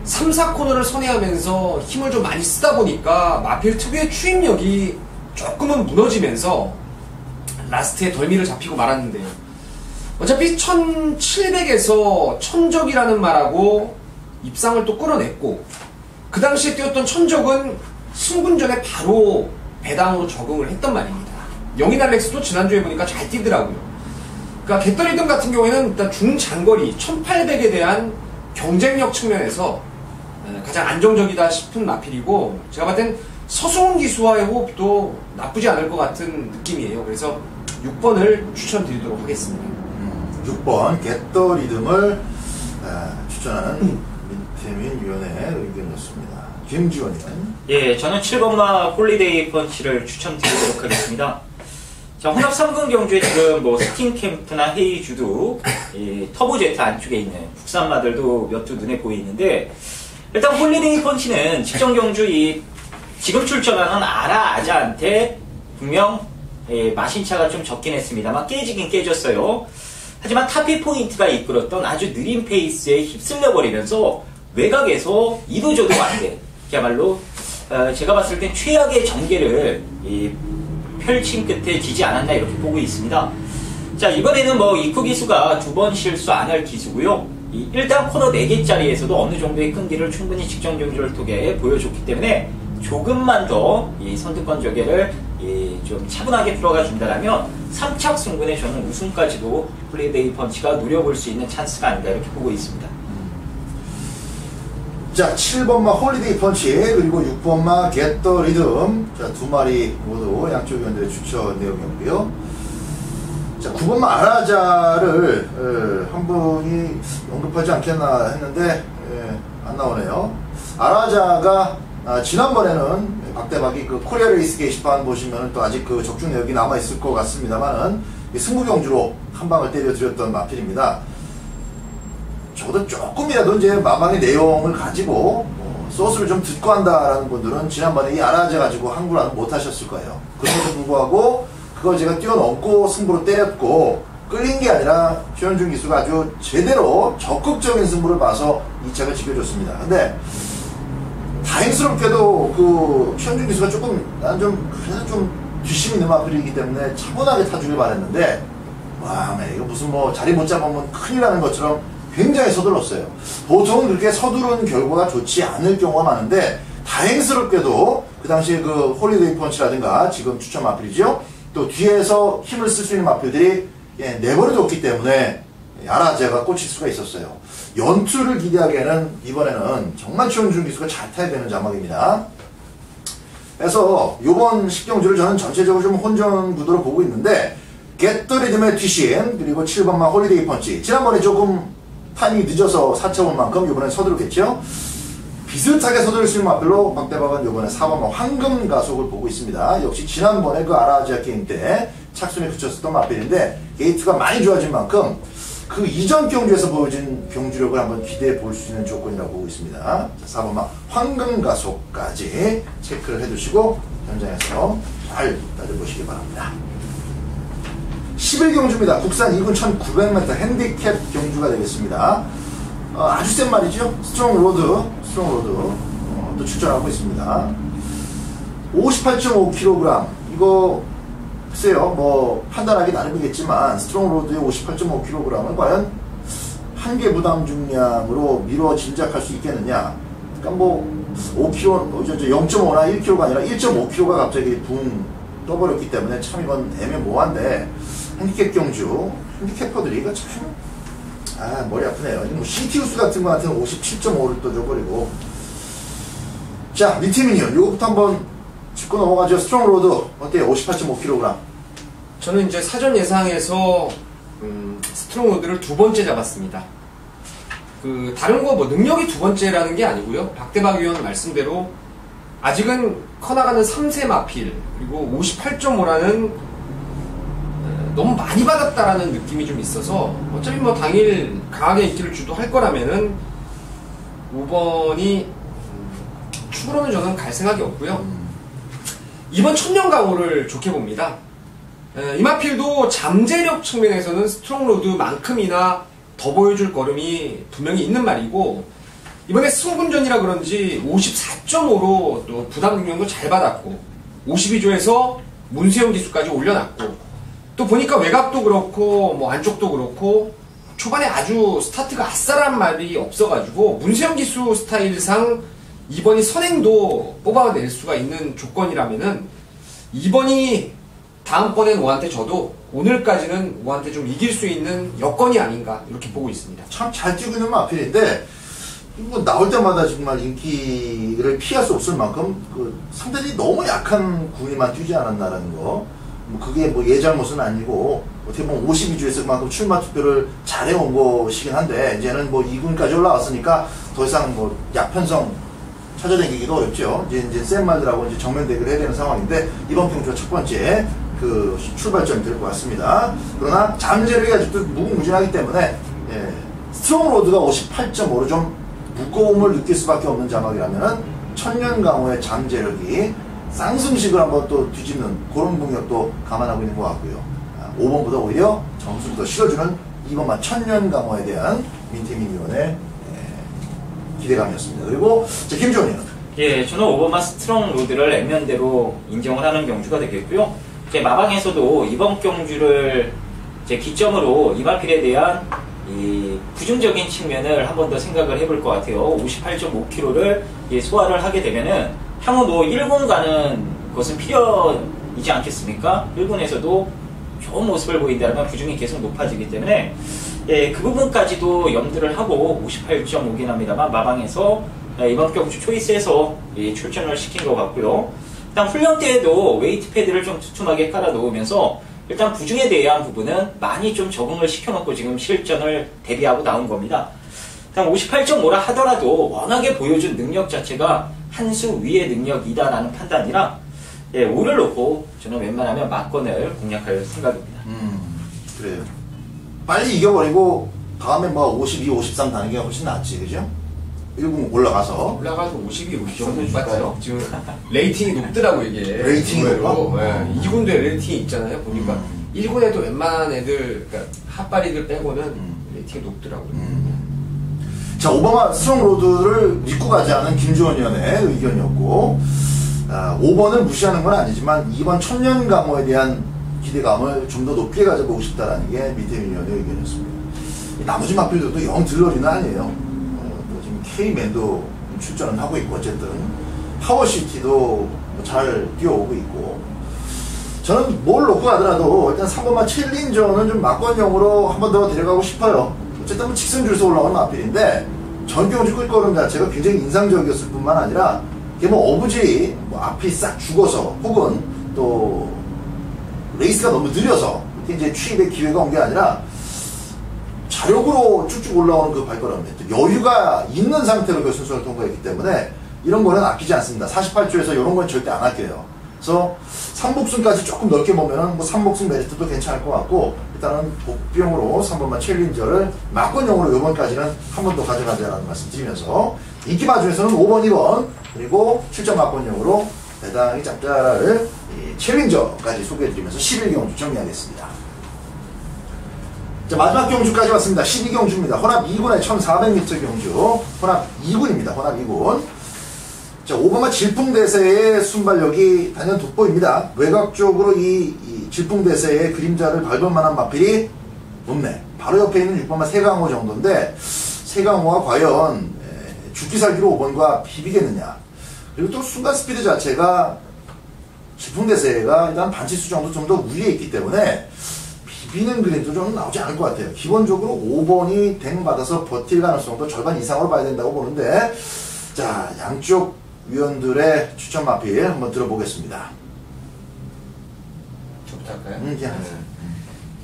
3, 4코너를 선회하면서 힘을 좀 많이 쓰다 보니까 마필 특유의 추임력이 조금은 무너지면서 라스트에 덜미를 잡히고 말았는데요. 어차피 1700에서 천적이라는 말하고 입상을 또 끌어냈고, 그 당시에 뛰었던 천적은 승군전에 바로 배당으로 적응을 했던 말입니다. 영인 알렉스도 지난주에 보니까 잘 뛰더라고요. 그러니까 갯더리듬 같은 경우에는 일단 중장거리 1800에 대한 경쟁력 측면에서 가장 안정적이다 싶은 마필이고, 제가 봤을 땐 서승훈 기수와의 호흡도 나쁘지 않을 것 같은 느낌이에요. 그래서 6번을 추천드리도록 하겠습니다.
6번 갯더리듬을 추천하는 김태민 위원의 의견이었습니다. 김지원님.
예, 저는 7번마 홀리데이 펀치를 추천드리도록 하겠습니다. 자, 혼합 3군 경주에 지금 뭐 스팅캠프나 헤이주도 터보제트 안쪽에 있는 국산마들도 몇 두 눈에 보이는데, 일단 홀리데이 펀치는 직전 경주 지금 출전하는 아라 아자한테 분명 마신차가 좀 적긴 했습니다만 깨지긴 깨졌어요. 하지만 타피 포인트가 이끌었던 아주 느린 페이스에 휩쓸려 버리면서 외곽에서 이도저도 안 돼. 그야말로 제가 봤을 땐 최악의 전개를 펼친 끝에 지지 않았나 이렇게 보고 있습니다. 자, 이번에는 뭐 이쿠 기수가 2번 실수 안 할 기수고요. 일단 코너 4개짜리에서도 어느 정도의 끈기를 충분히 직전 경주를 통해 보여줬기 때문에 조금만 더 선두권 저개를 좀 차분하게 들어가 준다면 3착 승분에 저는 우승까지도 홀리데이 펀치가 노려볼 수 있는 찬스가 아닌가 이렇게 보고 있습니다.
자, 7번마 홀리데이 펀치, 그리고 6번마 겟 더 리듬. 자, 두 마리 모두 양쪽 위원들의 추천 내용이었고요. 자, 9번마 아라자를 한 분이 언급하지 않겠나 했는데 안 나오네요. 아라자가 지난번에는 박대박이 그 코리아 레이스 게시판 보시면 또 아직 그 적중 내역이 남아있을 것 같습니다만은 승부 경주로 한 방을 때려드렸던 마필입니다. 저도 조금이라도 이제 마방의 내용을 가지고 소스를 좀 듣고 한다라는 분들은 지난번에 이 아라제 가지고 한구라는 못 하셨을 거예요. 그럼에도 불구하고 그걸 제가 뛰어넘고 승부로 때렸고 끌린 게 아니라 최현준 기수가 아주 제대로 적극적인 승부를 봐서 2착을 지켜줬습니다. 근데 다행스럽게도 그 최현준 기수가 조금 나는 좀 그래도 좀 뒷심 있는 마필이기 때문에 차분하게 타주길 바랬는데 와, 이거 무슨 뭐 자리 못 잡으면 큰일 나는 것처럼 굉장히 서둘렀어요. 보통은 그렇게 서두른 결과가 좋지 않을 경우가 많은데 다행스럽게도 그 당시에 그 홀리데이 펀치라든가 지금 추천 마필이죠. 또 뒤에서 힘을 쓸 수 있는 마필들이 내버려뒀기 때문에 아라제가 꽂힐 수가 있었어요. 연투를 기대하기에는 이번에는 정말 최현준 기수가 잘 타야 되는 자막입니다. 그래서 이번 10경주를 저는 전체적으로 좀 혼전 구도로 보고 있는데 겟 더 리듬의 튀신 그리고 7번마 홀리데이 펀치 지난번에 조금 타이밍이 늦어서 4차 온 만큼 이번엔 서두르겠죠. 비슷하게 서두를 수 있는 마필로 박대박은 이번에 4번마 황금 가속을 보고 있습니다. 역시 지난번에 그 아라지아 게임 때 착순에 그쳤었던 마필인데 게이트가 많이 좋아진 만큼 그 이전 경주에서 보여진 경주력을 한번 기대해 볼 수 있는 조건이라고 보고 있습니다. 4번마 황금 가속까지 체크를 해두시고 현장에서 잘 따져보시기 바랍니다. 11경주입니다. 국산 2군 1900m 핸디캡 경주가 되겠습니다. 아주 센 말이죠. 스트롱 로드 또 출전하고 있습니다. 58.5kg 이거 글쎄요 뭐 판단하기 나름이겠지만 스트롱 로드의 58.5kg은 과연 한계 부담 중량으로 미뤄 짐작할 수 있겠느냐. 그러니까 뭐 5kg 0.5나 1kg가 아니라 1.5kg가 갑자기 붕 떠버렸기 때문에 참 이건 애매모호한데 핸디캡 경주 핸디캡퍼들이 이거 참 머리 아프네요. 뭐 CT우스 같은 거 같은 57.5를 또 줘버리고. 자, 리티미니언 요거부터 한번 짚고 넘어가죠. 스트롱 로드 어때요? 58.5kg.
저는 이제 사전 예상에서 스트롱 로드를 2번째 잡았습니다. 그 다른 거 뭐 능력이 2번째라는 게 아니고요. 박대박 위원 말씀대로 아직은 커나가는 3세 마필 그리고 58.5라는 너무 많이 받았다라는 느낌이 좀 있어서 어차피 뭐 당일 강하게 인기를 주도할 거라면은 5번이 추후로는 저는 갈 생각이 없고요. 이번 천년강호를 좋게 봅니다. 이마필도 잠재력 측면에서는 스트롱로드만큼이나 더 보여줄 걸음이 분명히 있는 말이고 이번에 승분전이라 그런지 54.5로 또 부담 능력도 잘 받았고 52조에서 문세영 기수까지 올려놨고 또 보니까 외곽도 그렇고 뭐 안쪽도 그렇고 초반에 아주 스타트가 아싸란 말이 없어가지고 문세영 기수 스타일상 2번이 선행도 뽑아낼 수가 있는 조건이라면은 2번이 다음번엔 5한테 져도 오늘까지는 5한테 좀 이길 수 있는 여건이 아닌가 이렇게 보고 있습니다.
참 잘 뛰고 있는 마필인데 뭐 나올 때마다 정말 인기를 피할 수 없을 만큼 그 상대들이 너무 약한 구위만 뛰지 않았나라는 거. 뭐 그게 뭐 얘 잘못은 아니고 어떻게 보면 52주에서 그만큼 출마 투표를 잘해온 것이긴 한데 이제는 뭐 2군까지 올라왔으니까 더 이상 뭐 약편성 찾아다니기도 어렵죠. 이제 센 말들하고 이제 정면 대결을 해야 되는 상황인데 이번 경주가 첫 번째 그 출발점이 될 것 같습니다. 그러나 잠재력이 아직도 무궁무진하기 때문에 스트롱 로드가 58.5로 좀 무거움을 느낄 수밖에 없는 자막이라면은 천년강호의 잠재력이 쌍승식을 한번 또 뒤집는 그런 능력도 감안하고 있는 것 같고요. 5번보다 오히려 점수를 더 실어주는 2번만 천년강호에 대한 민태민위원의 기대감이었습니다. 그리고 김주원이요.
예, 저는 5번만 스트롱 로드를 액면대로 인정을 하는 경주가 되겠고요. 제 마방에서도 이번 경주를 제 기점으로 이마필에 대한 이 부중적인 측면을 한 번 더 생각을 해볼 것 같아요. 58.5kg를 소화를 하게 되면은 향후 뭐 1군 가는 것은 필연이지 않겠습니까? 1군에서도 좋은 모습을 보인다면 부중이 계속 높아지기 때문에 그 부분까지도 염두를 하고 58.5긴 합니다만 마방에서 이번 경주 초이스에서 출전을 시킨 것 같고요. 일단 훈련 때에도 웨이트 패드를 좀 두툼하게 깔아 놓으면서 일단 부중에 대한 부분은 많이 좀 적응을 시켜놓고 지금 실전을 대비하고 나온 겁니다. 일단 58.5라 하더라도 워낙에 보여준 능력 자체가 한 수 위의 능력이다라는 판단이라 5를 놓고 저는 웬만하면 막건을 공략할 생각입니다.
그래요. 빨리 이겨버리고 다음에 뭐 52, 53 다는 게 훨씬 낫지, 그죠? 1군 올라가서
52, 50 정도 못 봤죠. 지금 레이팅이 높더라고 이게.
레이팅이 높아?
2군도에 레이팅이 있잖아요. 보니까 1군에도 웬만한 애들, 그러니까 핫바리들 빼고는 레이팅이 높더라고요.
자, 오바마 스트롱 로드를 믿고 가지 않은 김주원 위원의 의견이었고 5번을 무시하는 건 아니지만 2번 천년강호에 대한 기대감을 좀 더 높게 가져보고 싶다라는 게 민태민 위원의 의견이었습니다. 나머지 마필들도 영 들러리는 아니에요. 지금 K맨도 출전을 하고 있고 어쨌든 파워시티도 잘 뛰어오고 있고 저는 뭘 놓고 가더라도 일단 3번만 챌린저는 좀 막권용으로 한 번 더 데려가고 싶어요. 어쨌든 뭐 직선 줄에서 올라오는 마필인데 전경주 끌거름 자체가 굉장히 인상적이었을 뿐만 아니라 이게 뭐 어부지 뭐 앞이 싹 죽어서 혹은 또 레이스가 너무 느려서 이제 취입의 기회가 온 게 아니라 자력으로 쭉쭉 올라오는 그 발걸음에 여유가 있는 상태로 결승선을 통과했기 때문에 이런 거는 아끼지 않습니다. 48조에서 이런 건 절대 안 아껴요. 그래서 3복승까지 조금 넓게 보면은 뭐 3복승 메리트도 괜찮을 것 같고 일단은 복병으로 3번만 챌린저를 막권용으로 이번까지는 한 번 더 가져가자라는 말씀 드리면서 인기 마중에서는 5번, 2번 그리고 7점 막권용으로 대당이 짭짤할 챌린저까지 소개해드리면서 11경주 정리하겠습니다. 자, 마지막 경주까지 왔습니다. 12경주입니다. 혼합 2군의 1400m 경주. 혼합 2군입니다. 혼합 2군. 자, 5번마 질풍대세의 순발력이 단연 돋보입니다. 외곽 쪽으로 이 질풍대세의 그림자를 밟을 만한 마필이 없네. 바로 옆에 있는 6번마 세강호 정도인데, 세강호가 과연 죽기 살기로 5번과 비비겠느냐. 그리고 또 순간 스피드 자체가 질풍대세가 일단 반치수 정도 좀 더 위에 있기 때문에 비비는 그림도 좀 나오지 않을 것 같아요. 기본적으로 5번이 댕 받아서 버틸 가능성도 절반 이상으로 봐야 된다고 보는데, 자, 양쪽 위원들의 추천 마필 한번 들어보겠습니다.
저부터 할까요?
그냥.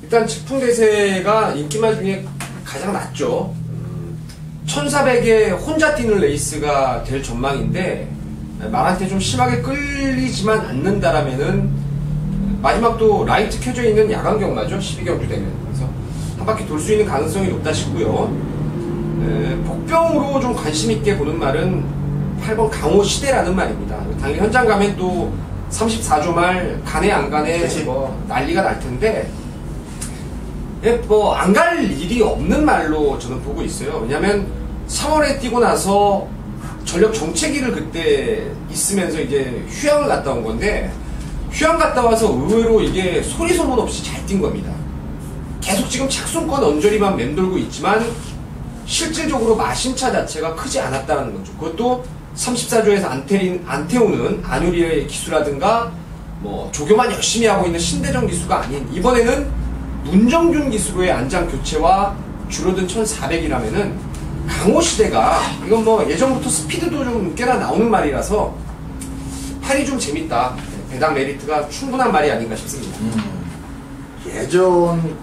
일단 질풍대세가 인기말 중에 가장 낮죠. 1400에 혼자 뛰는 레이스가 될 전망인데 말한테 좀 심하게 끌리지만 않는다라면은 마지막도 라이트 켜져 있는 야간 경마죠. 12경주 되면. 그래서 한 바퀴 돌 수 있는 가능성이 높다 싶고요. 복병으로 좀 관심 있게 보는 말은 8번 강호 시대라는 말입니다. 당연히 현장 가면 또 34조 말 가네 안 가네 뭐 난리가 날 텐데 뭐 안 갈 일이 없는 말로 저는 보고 있어요. 왜냐면 3월에 뛰고 나서 전력 정체기를 그때 있으면서 이제 휴양을 갔다 온 건데 휴양 갔다 와서 의외로 이게 소리 소문 없이 잘 뛴 겁니다. 계속 지금 착순권 언저리만 맴돌고 있지만 실질적으로 마신차 자체가 크지 않았다는 거죠. 그것도 34조에서 안 태우는 안유리의 기수라든가 뭐 조교만 열심히 하고 있는 신대정 기수가 아닌 이번에는 문정준 기수로의 안장 교체와 줄어든 1400이라면은 강호시대가 이건 뭐 예전부터 스피드도 좀 꽤나 나오는 말이라서 팔이 좀 재밌다. 배당 메리트가 충분한 말이 아닌가 싶습니다.
예전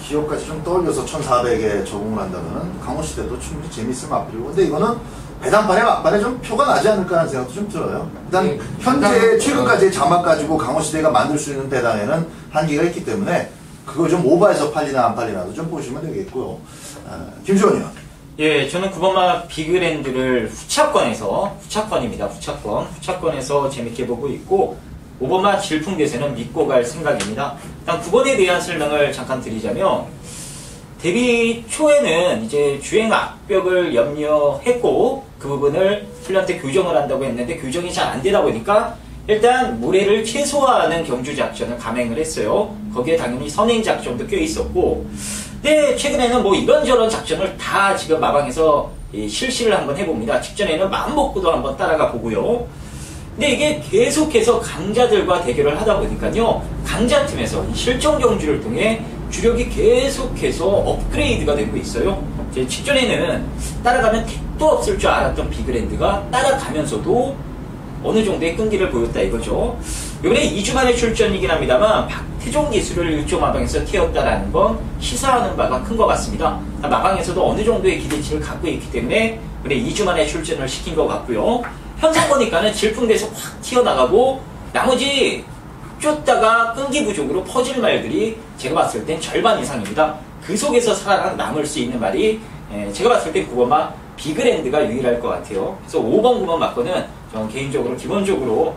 기억까지 좀 떠올려서 1400에 적응을 한다면 강원시대도 충분히 재밌을 마필이고, 근데 이거는 배당판에 막판에 좀 표가 나지 않을까 하는 생각도 좀 들어요. 일단
네,
현재 최근까지의 자막 가지고 강원시대가 만들 수 있는 배당에는 한계가 있기 때문에 그거 좀 오버해서 팔리나 안 팔리나도 좀 보시면 되겠고요. 김주원 의원.
예, 저는 9번마 비그랜드를 후차권입니다. 후차권에서 재밌게 보고 있고, 5번마 질풍대세는 믿고 갈 생각입니다. 일단 9번에 대한 설명을 잠깐 드리자면, 데뷔 초에는 이제 주행 압력을 염려했고, 그 부분을 훈련 때 교정을 한다고 했는데, 교정이 잘 안 되다 보니까, 일단 무례를 최소화하는 경주 작전을 감행을 했어요. 거기에 당연히 선행 작전도 껴 있었고, 근데 최근에는 뭐 이런저런 작전을 다 지금 마방에서 실시를 한번 해봅니다. 직전에는 마음먹고도 한번 따라가 보고요. 근데 이게 계속해서 강자들과 대결을 하다 보니까요, 강자팀에서 실전 경주를 통해 주력이 계속해서 업그레이드가 되고 있어요. 이제 직전에는 따라가면 택도 없을 줄 알았던 비그랜드가 따라가면서도 어느 정도의 끈기를 보였다 이거죠. 이번에 2주 만에 출전이긴 합니다만 박태종 기술을 1조 마방에서 튀었다라는 건 시사하는 바가 큰 것 같습니다. 마방에서도 어느 정도의 기대치를 갖고 있기 때문에 이번에 2주 만에 출전을 시킨 것 같고요. 현상 보니까는 질풍대에서 확 튀어나가고 나머지 쫓다가 끈기 부족으로 퍼질 말들이 제가 봤을 땐 절반 이상입니다. 그 속에서 살아남을 수 있는 말이 제가 봤을 때 9번마 비그랜드가 유일할 것 같아요. 그래서 5번, 9번 맞고는 저는 개인적으로 기본적으로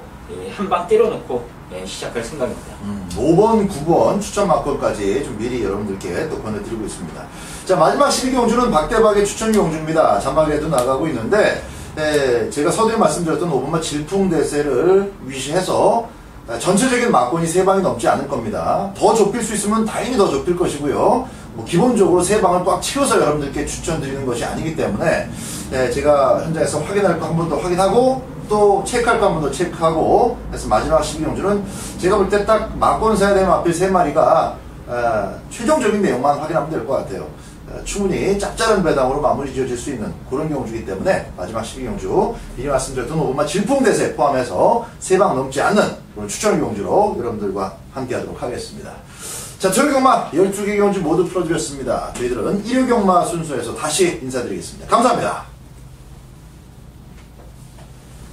한 방 때려놓고 시작할 생각입니다.
5번, 9번 추천 막걸까지 좀 미리 여러분들께 또 권해드리고 있습니다. 자, 마지막 12경주는 박대박의 추천 경주입니다. 자막에도 나가고 있는데 제가 서두에 말씀드렸던 5번마 질풍대세를 위시해서 전체적인 막권이 3방이 넘지 않을 겁니다. 더 좁힐 수 있으면 다행히 더 좁힐 것이고요. 뭐 기본적으로 3방을 꽉 채워서 여러분들께 추천드리는 것이 아니기 때문에 제가 현장에서 확인할 거 한 번 더 확인하고 또 체크할 거 한 번 더 체크하고 그래서 마지막 12경주는 제가 볼 때 딱 막권 사야 되는 앞에 3마리가 최종적인 내용만 확인하면 될 것 같아요. 충분히 짭짤한 배당으로 마무리 지어질 수 있는 그런 경주이기 때문에 마지막 12경주 미리 말씀드렸던 5번마 질풍대세 포함해서 3방 넘지 않는 그런 추천 경주로 여러분들과 함께 하도록 하겠습니다. 자, 토요경마 12개 경주 모두 풀어드렸습니다. 저희들은 일요경마 순서에서 다시 인사드리겠습니다. 감사합니다.